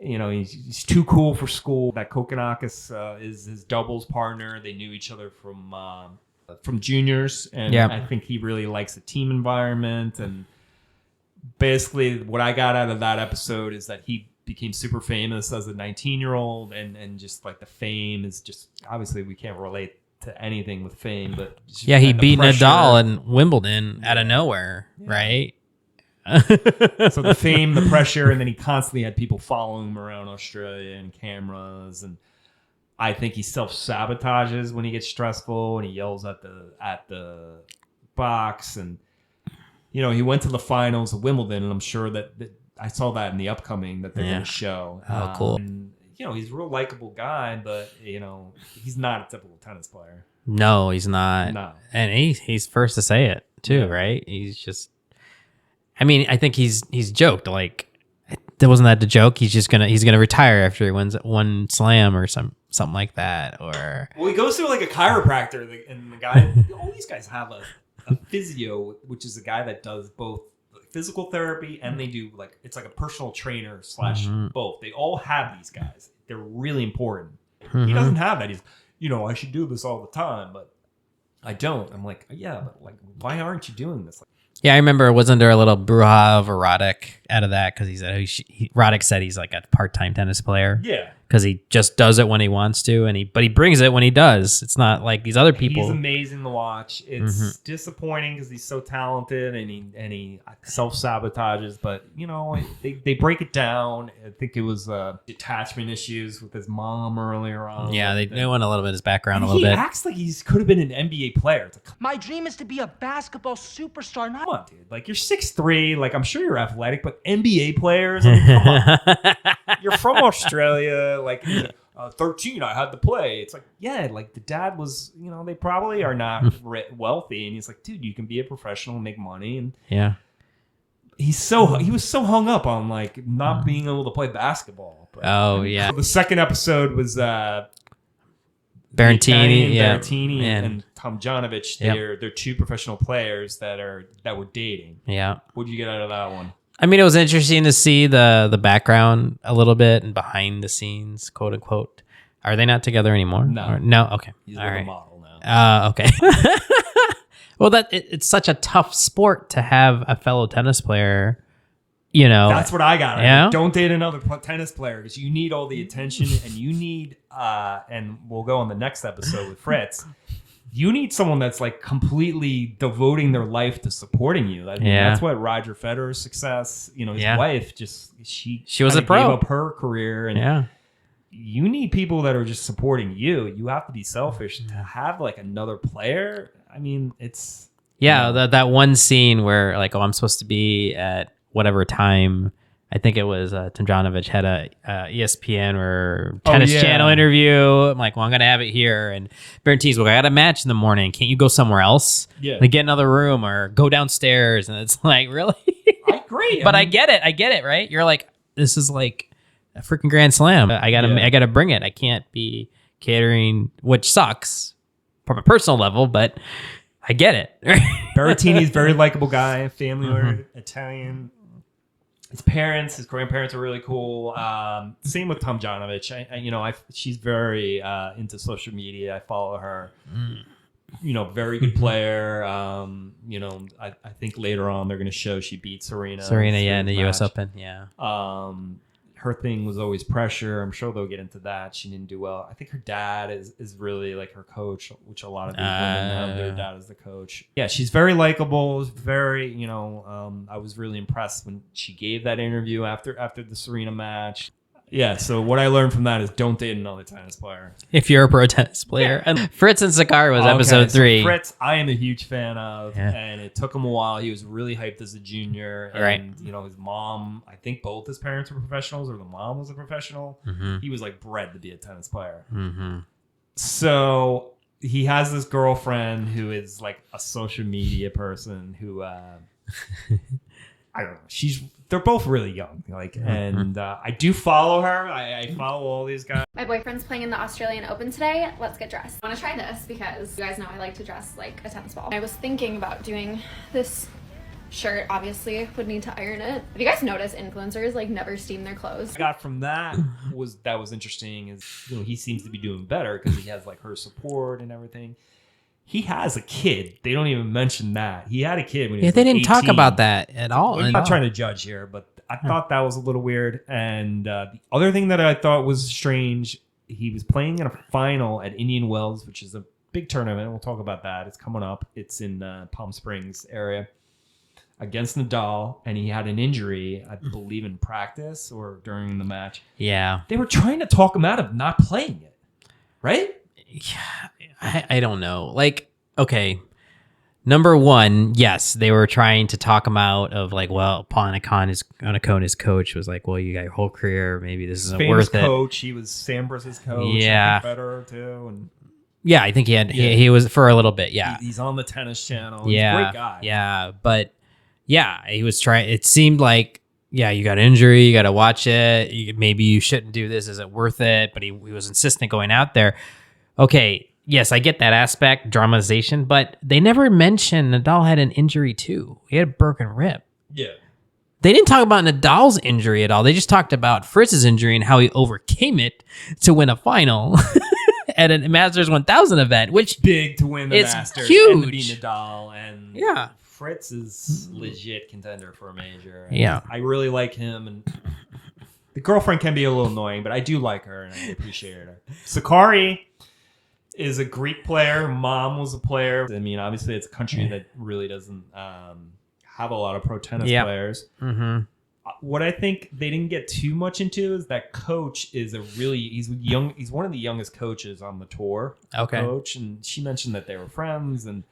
He's too cool for school. That Kokonakis is his doubles partner. They knew each other from juniors. And I think he really likes the team environment. And basically what I got out of that episode is that he became super famous as a 19-year-old. And just like the fame is just, obviously we can't relate to anything with fame, but he beat Nadal in Wimbledon out of nowhere, right? So the fame, the pressure, and then he constantly had people following him around Australia and cameras, and I think he self-sabotages when he gets stressful and he yells at the box, and he went to the finals of Wimbledon, and I'm sure that I saw that in the upcoming that they're going to show. Oh, cool. And, he's a real likable guy, but, he's not a typical tennis player. No, he's not. No. And he's first to say it, too, right? He's just... I mean, I think he's joked, like, wasn't that the joke? He's gonna retire after he wins one slam or something like that. Or... Well, he goes through, like, a chiropractor, and the guy... all these guys have a physio, which is a guy that does both physical therapy, and they do it's like a personal trainer / both. They all have these guys. They're really important. He doesn't have that. He's, I should do this all the time, but I don't. I'm like, yeah, but why aren't you doing this? Yeah, I remember, wasn't there a little brouhaha of Roddick out of that? Because he said Roddick said he's like a part-time tennis player. Yeah. Because he just does it when he wants to, but he brings it when he does. It's not like these other people. He's amazing to watch. It's disappointing because he's so talented and he self-sabotages, but they break it down. I think it was attachment issues with his mom earlier on. Yeah, they went a little bit of his background a little bit. He acts like he could have been an NBA player. It's like, my dream is to be a basketball superstar. Come on, dude. You're 6'3", I'm sure you're athletic, but NBA players, come on. You're from Australia. 13, I had to play. It's the dad was, they probably are not wealthy, and he's like, dude, you can be a professional and make money, and he was so hung up on like not being able to play basketball. But, The second episode was Berrettini, and Tomljanovic. They're two professional players that were dating. Yeah. What did you get out of that one? I mean, it was interesting to see the background a little bit and behind the scenes, quote unquote. Are they not together anymore? No. Okay. He's all like right. a model now. Okay. Well, it's such a tough sport to have a fellow tennis player. You know, that's what I got. Yeah? Don't date another tennis player because you need all the attention, and you need. And we'll go on the next episode with Fritz. You need someone that's like completely devoting their life to supporting you. That's what Roger Federer's success. You know, his wife she was a pro. Gave up her career, and you need people that are just supporting you. You have to be selfish to have like another player. I mean, it's that one scene where like, I'm supposed to be at whatever time. I think it was Tomljanovic had a ESPN or Tennis Channel interview. I'm like, well, I'm gonna have it here. And Berrettini's, well, I got a match in the morning. Can't you go somewhere else? Yeah, like get another room or go downstairs. And it's like, really? I agree. But I get it, right? You're like, this is like a freaking Grand Slam. I gotta bring it. I can't be catering, which sucks from a personal level, but I get it. Berrettini's very likable guy, family-oriented, Italian. His grandparents are really cool. Same with Tomljanovic. She's very into social media. I follow her. Very good player. I think later on they're going to show she beat Serena. In the U.S. Open. Yeah. Her thing was always pressure. I'm sure they'll get into that. She didn't do well. I think her dad is really like her coach, which a lot of these women have their dad as the coach. Yeah, she's very likable. Very, I was really impressed when she gave that interview after the Serena match. Yeah, so what I learned from that is don't date another tennis player. If you're a pro tennis player. Yeah. And Fritz and Sakar was episode 3. So Fritz, I am a huge fan of, and it took him a while. He was really hyped as a junior. And, his mom, I think both his parents were professionals, or the mom was a professional. Mm-hmm. He was like bred to be a tennis player. Mm-hmm. So he has this girlfriend who is like a social media person who... I don't know. They're both really young, and I do follow her. I follow all these guys. My boyfriend's playing in the Australian Open today. Let's get dressed. I want to try this because you guys know I like to dress like a tennis ball. I was thinking about doing this shirt. Obviously, would need to iron it. Have you guys noticed influencers like never steam their clothes? I got from that was interesting. Is he seems to be doing better because he has like her support and everything. He has a kid. They don't even mention that. He had a kid when he was they like didn't 18. talk about that at all. I'm not trying to judge here, but I thought that was a little weird. And the other thing that I thought was strange, he was playing in a final at Indian Wells, which is a big tournament. We'll talk about that. It's coming up. It's in Palm Springs area against Nadal, and he had an injury, I believe, in practice or during the match. Yeah. They were trying to talk him out of not playing it, right? Yeah, I don't know. Like, okay, number one, yes, they were trying to talk him out of like, well, Paul Annacone, his coach, was like, well, you got your whole career, maybe this isn't worth it. Coach, he was Sampras's coach. Yeah, Federer too, and yeah, I think he was for a little bit. Yeah, he's on the Tennis Channel. He's a great guy. Yeah, but yeah, he was trying. It seemed like, yeah, you got an injury, you got to watch it. Maybe you shouldn't do this. Is it worth it? But he was insistent going out there. Okay, yes, I get that aspect, dramatization, but they never mentioned Nadal had an injury too. He had a broken rib. Yeah. They didn't talk about Nadal's injury at all. They just talked about Fritz's injury and how he overcame it to win a final at a Masters 1000 event, which big to win the it's Masters huge. And to beat Nadal. And yeah, Fritz is legit contender for a major. And yeah. I really like him, and the girlfriend can be a little annoying, but I do like her and I appreciate her. Sakari is a Greek player. Mom was a player. I mean, obviously, it's a country that really doesn't have a lot of pro tennis players. Mm-hmm. What I think they didn't get too much into is that coach is he's young. He's one of the youngest coaches on the tour. Okay. Coach, and she mentioned that they were friends, and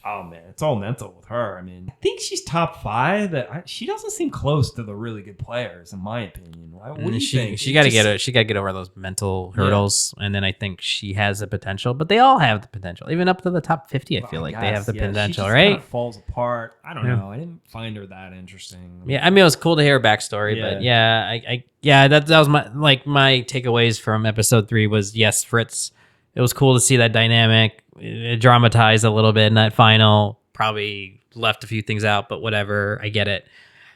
Oh man, it's all mental with her. I mean, I think she's top 5. She doesn't seem close to the really good players, in my opinion. What do you think? She got to get over those mental hurdles, and then I think she has the potential. But they all have the potential, even up to the top 50. I feel like they have the potential, she right? Kind of falls apart. I don't know. I didn't find her that interesting. Yeah, I mean, it was cool to hear her backstory, but that was my takeaways from episode 3 was yes, Fritz. It was cool to see that dynamic. It dramatized a little bit in that final. Probably left a few things out, but whatever. I get it.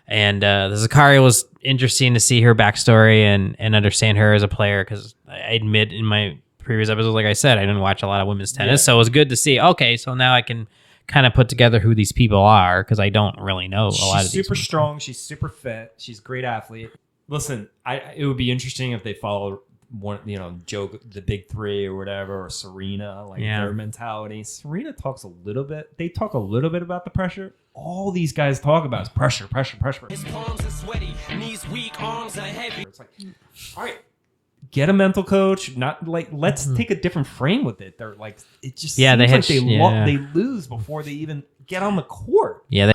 And the Zakaria was interesting to see her backstory and understand her as a player, because I admit in my previous episodes, like I said, I didn't watch a lot of women's tennis, so it was good to see. Okay, so now I can kind of put together who these people are, because I don't really know a lot of these. She's super strong. She's super fit. She's a great athlete. Listen, it would be interesting if they follow one, Joe, the big 3 or whatever, or Serena, their mentality. Serena talks a little bit. They talk a little bit about the pressure. All these guys talk about is pressure. His palms are sweaty, knees weak, arms are heavy. It's like, all right, get a mental coach. Not let's take a different frame with it. They're like, it just seems they lose before they even get on the court. Yeah,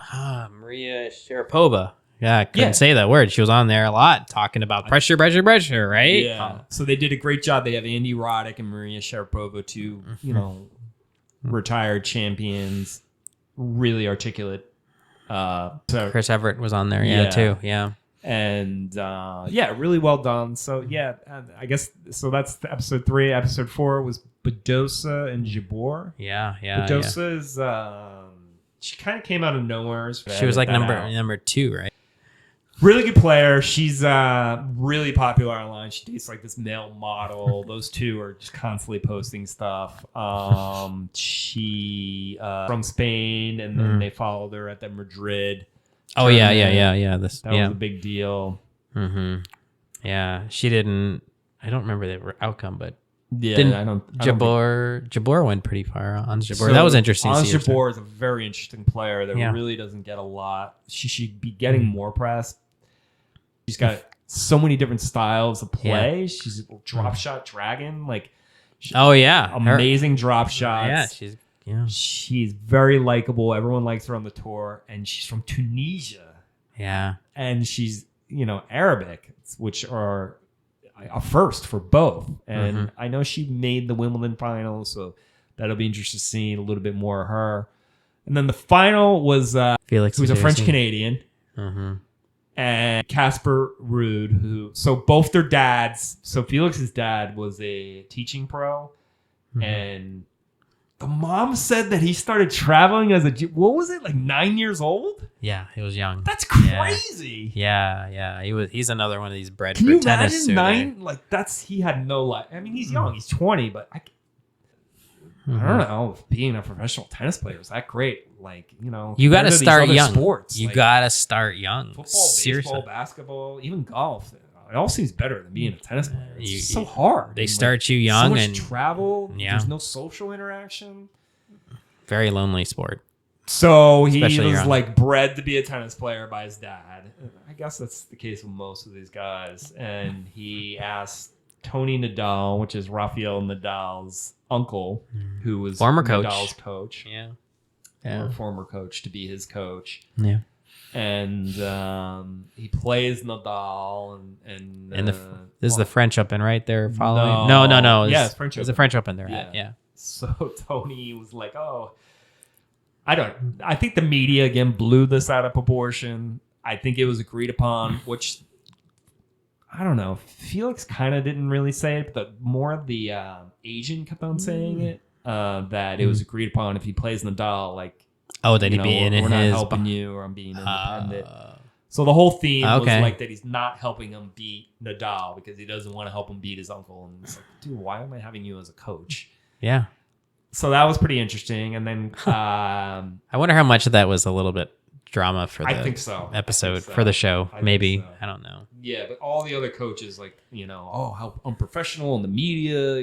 Maria Sharapova. Yeah, I couldn't say that word. She was on there a lot talking about pressure, right? Yeah. So they did a great job. They have Andy Roddick and Maria Sharapova, 2, retired champions, really articulate. So Chris Everett was on there, too. Yeah. And really well done. So I guess so. That's episode 3. Episode 4 was Badosa and Jabeur. Yeah. Badosa is she kind of came out of nowhere. She was like number 2, right? Really good player. She's really popular online. She dates this male model. Those 2 are just constantly posting stuff. She from Spain, and then they followed her at the Madrid. Oh yeah. That was a big deal. Mm-hmm. Yeah, she didn't. I don't remember the outcome, but Jabeur went pretty far. On Jabeur, so that was interesting. On Jabeur is a very interesting player that really doesn't get a lot. She should be getting more press. She's got so many different styles of play. She's a drop shot dragon. Amazing drop shots. She's very likable. Everyone likes her on the tour, and she's from Tunisia. Yeah, and she's Arabic, which are a first for both. And I know she made the Wimbledon finals, so that'll be interesting to see a little bit more of her. And then the final was Felix, who's a French Canadian. And Casper Ruud, so both their dads. So Felix's dad was a teaching pro, and the mom said that he started traveling as 9 years old? Yeah, he was young. That's crazy. Yeah. He's another one of these bred Can for you tennis. imagine 9? He had no life. I mean, he's young. He's 20, but I don't know if being a professional tennis player is that great. You got to start young. Sports, you got to start young. Football, seriously. baseball, basketball, even golf. It all seems better than being a tennis player. It's so hard. They start you young, so much and travel. Yeah. There's no social interaction. Very lonely sport. So he was bred to be a tennis player by his dad. I guess that's the case with most of these guys. And he asked Tony Nadal, which is Rafael Nadal's uncle, who was former Nadal's coach. Yeah. Or former coach, to be his coach. Yeah. And he plays Nadal and this is the French Open, right? They're following. No. It's French Open. It's the French Open they're at. Yeah. So Tony was like, "Oh, I think the media again blew this out of proportion. I think it was agreed upon, which I don't know. Felix kind of didn't really say it, but more of the agent kept on saying it that it was agreed upon if he plays Nadal, that he'd be in we're not his helping you, or I'm being independent. So the whole theme was that he's not helping him beat Nadal because he doesn't want to help him beat his uncle. And it's like, dude, why am I having you as a coach? Yeah. So that was pretty interesting. And then I wonder how much of that was a little bit drama for the episode for the show. Maybe. I don't know. Yeah, but all the other coaches, how unprofessional in the media,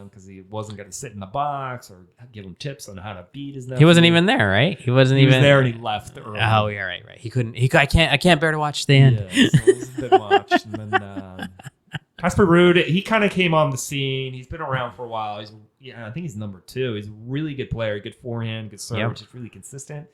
because he wasn't going to sit in the box or give him tips on how to beat his nephew. He wasn't even there, right? He was there and he left early. Oh, yeah, right. He couldn't. I can't bear to watch the end. Yeah, so it was a bit much. And then Casper Ruud, he kind of came on the scene. He's been around for a while. He's I think he's number 2. He's a really good player, good forehand, good serve, just really consistent.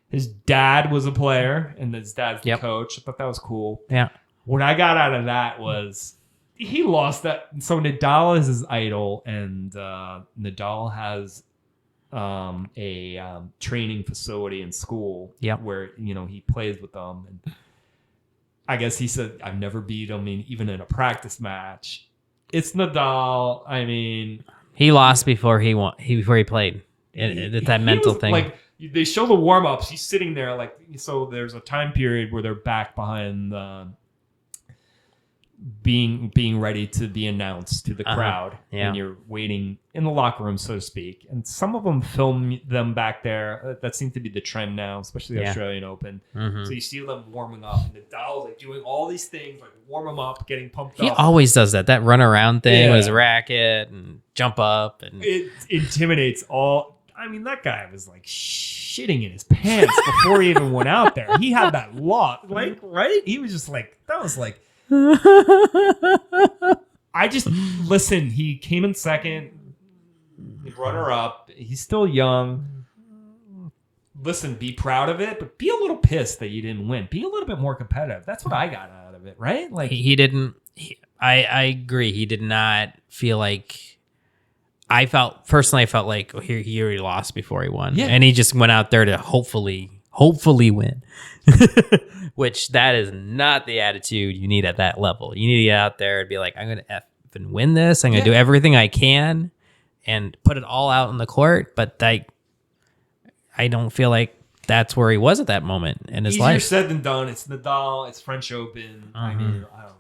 His dad was a player, and his dad's the coach. I thought that was cool. Yeah. What I got out of that was he lost that. So Nadal is his idol, and Nadal has a training facility in school where he plays with them. And I guess he said, "I've never beat him, even in a practice match." It's Nadal. I mean, he lost before he won. Before he played. It's that mental thing. Like they show the warm ups. He's sitting there, like, so. There's a time period where they're back behind being ready to be announced to the crowd, and you're waiting in the locker room, so to speak. And some of them film them back there. That seems to be the trend now, especially the Australian Open. So you see them warming up, and Nadal's like doing all these things, like warm them up, getting pumped up. He always does that run around thing with his racket and jump up, and it intimidates all. I mean, that guy was like shitting in his pants before he even went out there. He had that lock, like, right? He was just like, that was like. I just listen. He came in second, runner up. He's still young. Listen, be proud of it, but be a little pissed that you didn't win. Be a little bit more competitive. That's what I got out of it, right? Like he didn't. I agree. He did not feel like. I felt like he already lost before he won, and he just went out there to hopefully win. Which that is not the attitude you need at that level. You need to get out there and be like, I'm going to effing win this. I'm going to do everything I can and put it all out in the court. But I don't feel like that's where he was at that moment in his life. Easier said than done. It's Nadal. It's French Open. I mean, I don't know.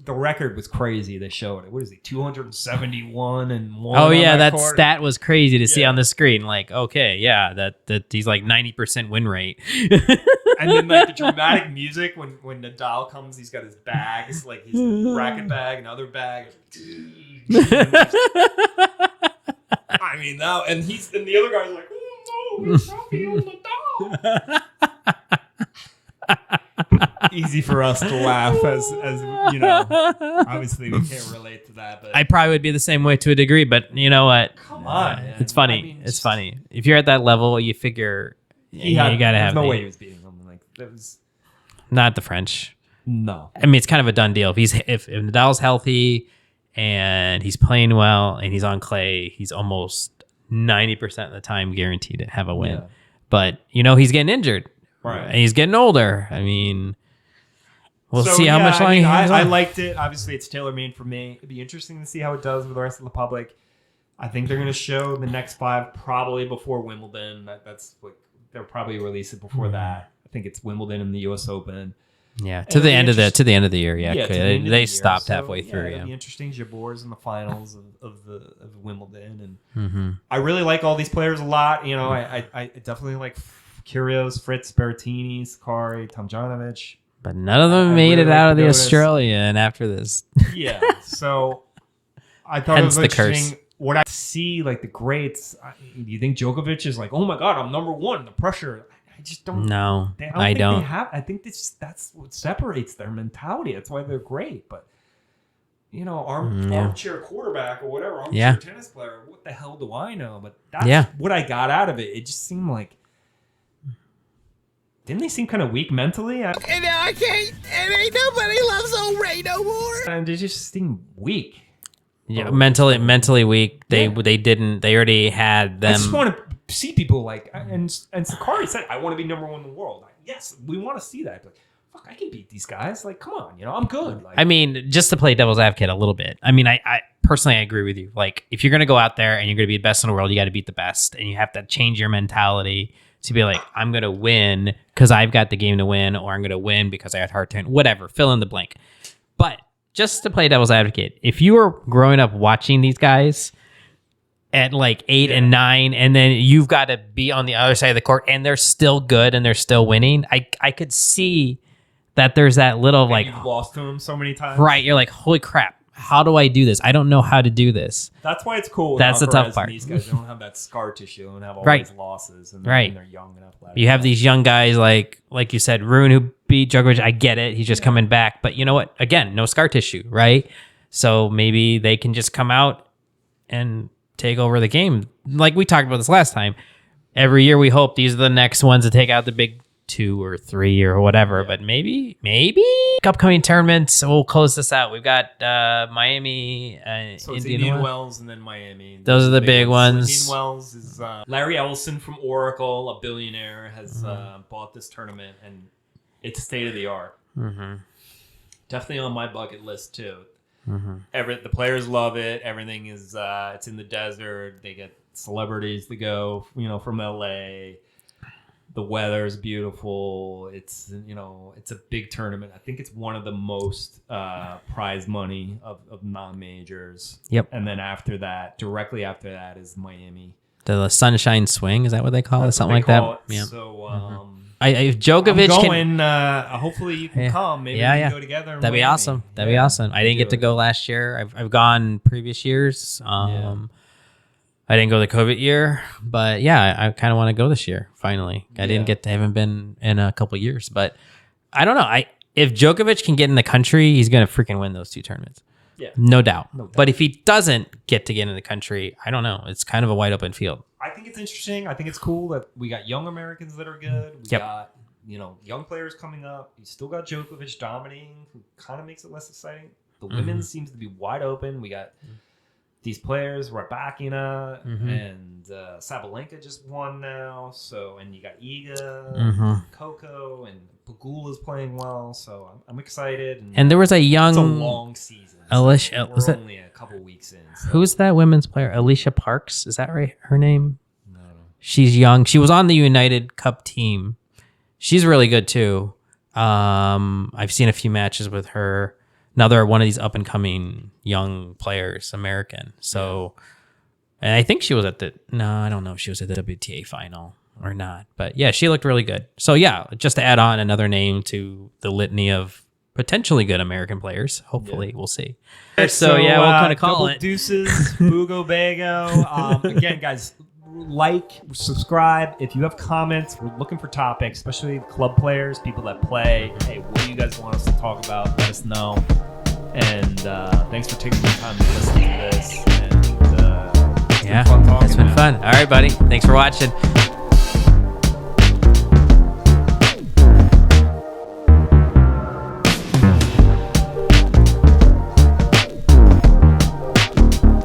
The record was crazy. They showed it. What is he? 271 and 1. Oh yeah, that stat was crazy to see on the screen. Like, okay, that he's like 90% win rate. And then like the dramatic music when Nadal comes, he's got his bags, like his racket bag, another bag. I mean, now and the other guy's like, oh no, he's Rafael Nadal. Easy for us to laugh as obviously we can't relate to that, but I probably would be the same way to a degree, but you know what? Come on, man. It's funny. I mean, it's funny. If you're at that level, you figure you got to have no way he was beating him. Like that was not the French. No. I mean, it's kind of a done deal. If Nadal's healthy and he's playing well and he's on clay, he's almost 90% of the time guaranteed to have a win. Yeah. But he's getting injured. Right. And he's getting older. I mean, we'll see how much longer I liked it. Obviously, it's tailor-made for me. It'd be interesting to see how it does with the rest of the public. I think they're going to show the next 5 probably before Wimbledon. That's like they'll probably release it before that. I think it's Wimbledon and the U.S. Open. Yeah, to the end of the year. Yeah, they stopped halfway through. It'll be interesting. Jabor's in the finals of Wimbledon, and I really like all these players a lot. I definitely like Kyrgios, Fritz, Berrettini, Sakari, Tomljanovic. But none of them made it out of the Australian after this. Yeah, so I thought it was interesting. What I see, like the greats, do you think Djokovic is like, oh my God, I'm number 1, the pressure? I just don't. No, I don't. I think that's what separates their mentality. That's why they're great. But, armchair quarterback or whatever, armchair tennis player, what the hell do I know? But that's what I got out of it. It just seemed like, didn't they seem kind of weak mentally? And now I can't, and ain't nobody loves old Ray no more. And they just seemed weak. Yeah, mentally weak. They already had them. I just want to see people like, and Sakari said, I want to be number 1 in the world. Like, yes, we want to see that. But fuck, I can beat these guys. Like, come on, I'm good. Like, I mean, just to play devil's advocate a little bit. I mean, I personally I agree with you. Like, if you're gonna go out there and you're gonna be the best in the world, you got to beat the best, and you have to change your mentality to be like, I'm gonna win because I've got the game to win, or I'm gonna win because I had hard time. Whatever, fill in the blank. But just to play devil's advocate, if you were growing up watching these guys at like 8 and 9, and then you've got to be on the other side of the court and they're still good and they're still winning, I could see that there's that little like, you've lost to them so many times. Right. You're like, holy crap. How do I do this? I don't know how to do this. That's why it's cool. That's the tough part. These guys don't have that scar tissue and have all these losses. And they're young and athletic. You have these young guys like you said, Rune, who beat Djokovic. I get it. He's just coming back. But you know what? Again, no scar tissue, right? So maybe they can just come out and take over the game. Like we talked about this last time. Every year we hope these are the next ones to take out the big 2 or 3 or whatever. But maybe upcoming tournaments. We'll close this out. We've got Miami, So it's Indian Wells and then Miami. Those are the big ones. Indian Wells is Larry Ellison from Oracle, a billionaire, has bought this tournament, and it's state of the art. Definitely on my bucket list too. The players love it. Everything is it's in the desert. They get celebrities to go, from LA. The weather is beautiful. It's it's a big tournament. I think it's one of the most prize money of non-majors. Yep. And then directly after that is Miami. The Sunshine Swing, is that what they call it? Something like that. Yeah. So if Djokovic I'm going, hopefully you can come. Maybe we can go together. That'd be awesome. That'd be awesome. I didn't get to go last year. I've gone previous years. I didn't go the COVID year, but yeah, I kind of want to go this year. Finally, I haven't been in a couple years, but I don't know. If Djokovic can get in the country, he's gonna freaking win those 2 tournaments. Yeah, no doubt. But if he doesn't get in the country, I don't know. It's kind of a wide open field. I think it's interesting. I think it's cool that we got young Americans that are good. We got young players coming up. You still got Djokovic dominating, who kind of makes it less exciting. The women seems to be wide open. We got these players, Rybakina and Sabalenka just won now. So, and you got Iga, Coco, and Pegula's playing well. So I'm excited. And there was a young. It's a long season. Alicia, we're only a couple weeks in. So. Who's that women's player? Alicia Parks, is that right? Her name? No. She's young. She was on the United Cup team. She's really good too. I've seen a few matches with her. Another one of these up and coming young players, American. So, and I think she was I don't know if she was at the WTA final or not, but yeah, she looked really good. So yeah, just to add on another name to the litany of potentially good American players. Hopefully we'll see. So yeah, we'll kind of call Double it. Deuces, Bugo Bago. Again, guys, like, subscribe. If you have comments, we're looking for topics, especially club players, people that play. Hey, what do you guys want us to talk about? Let us know. And thanks for taking the time to listen to this. And it's been fun. All right, buddy. Thanks for watching.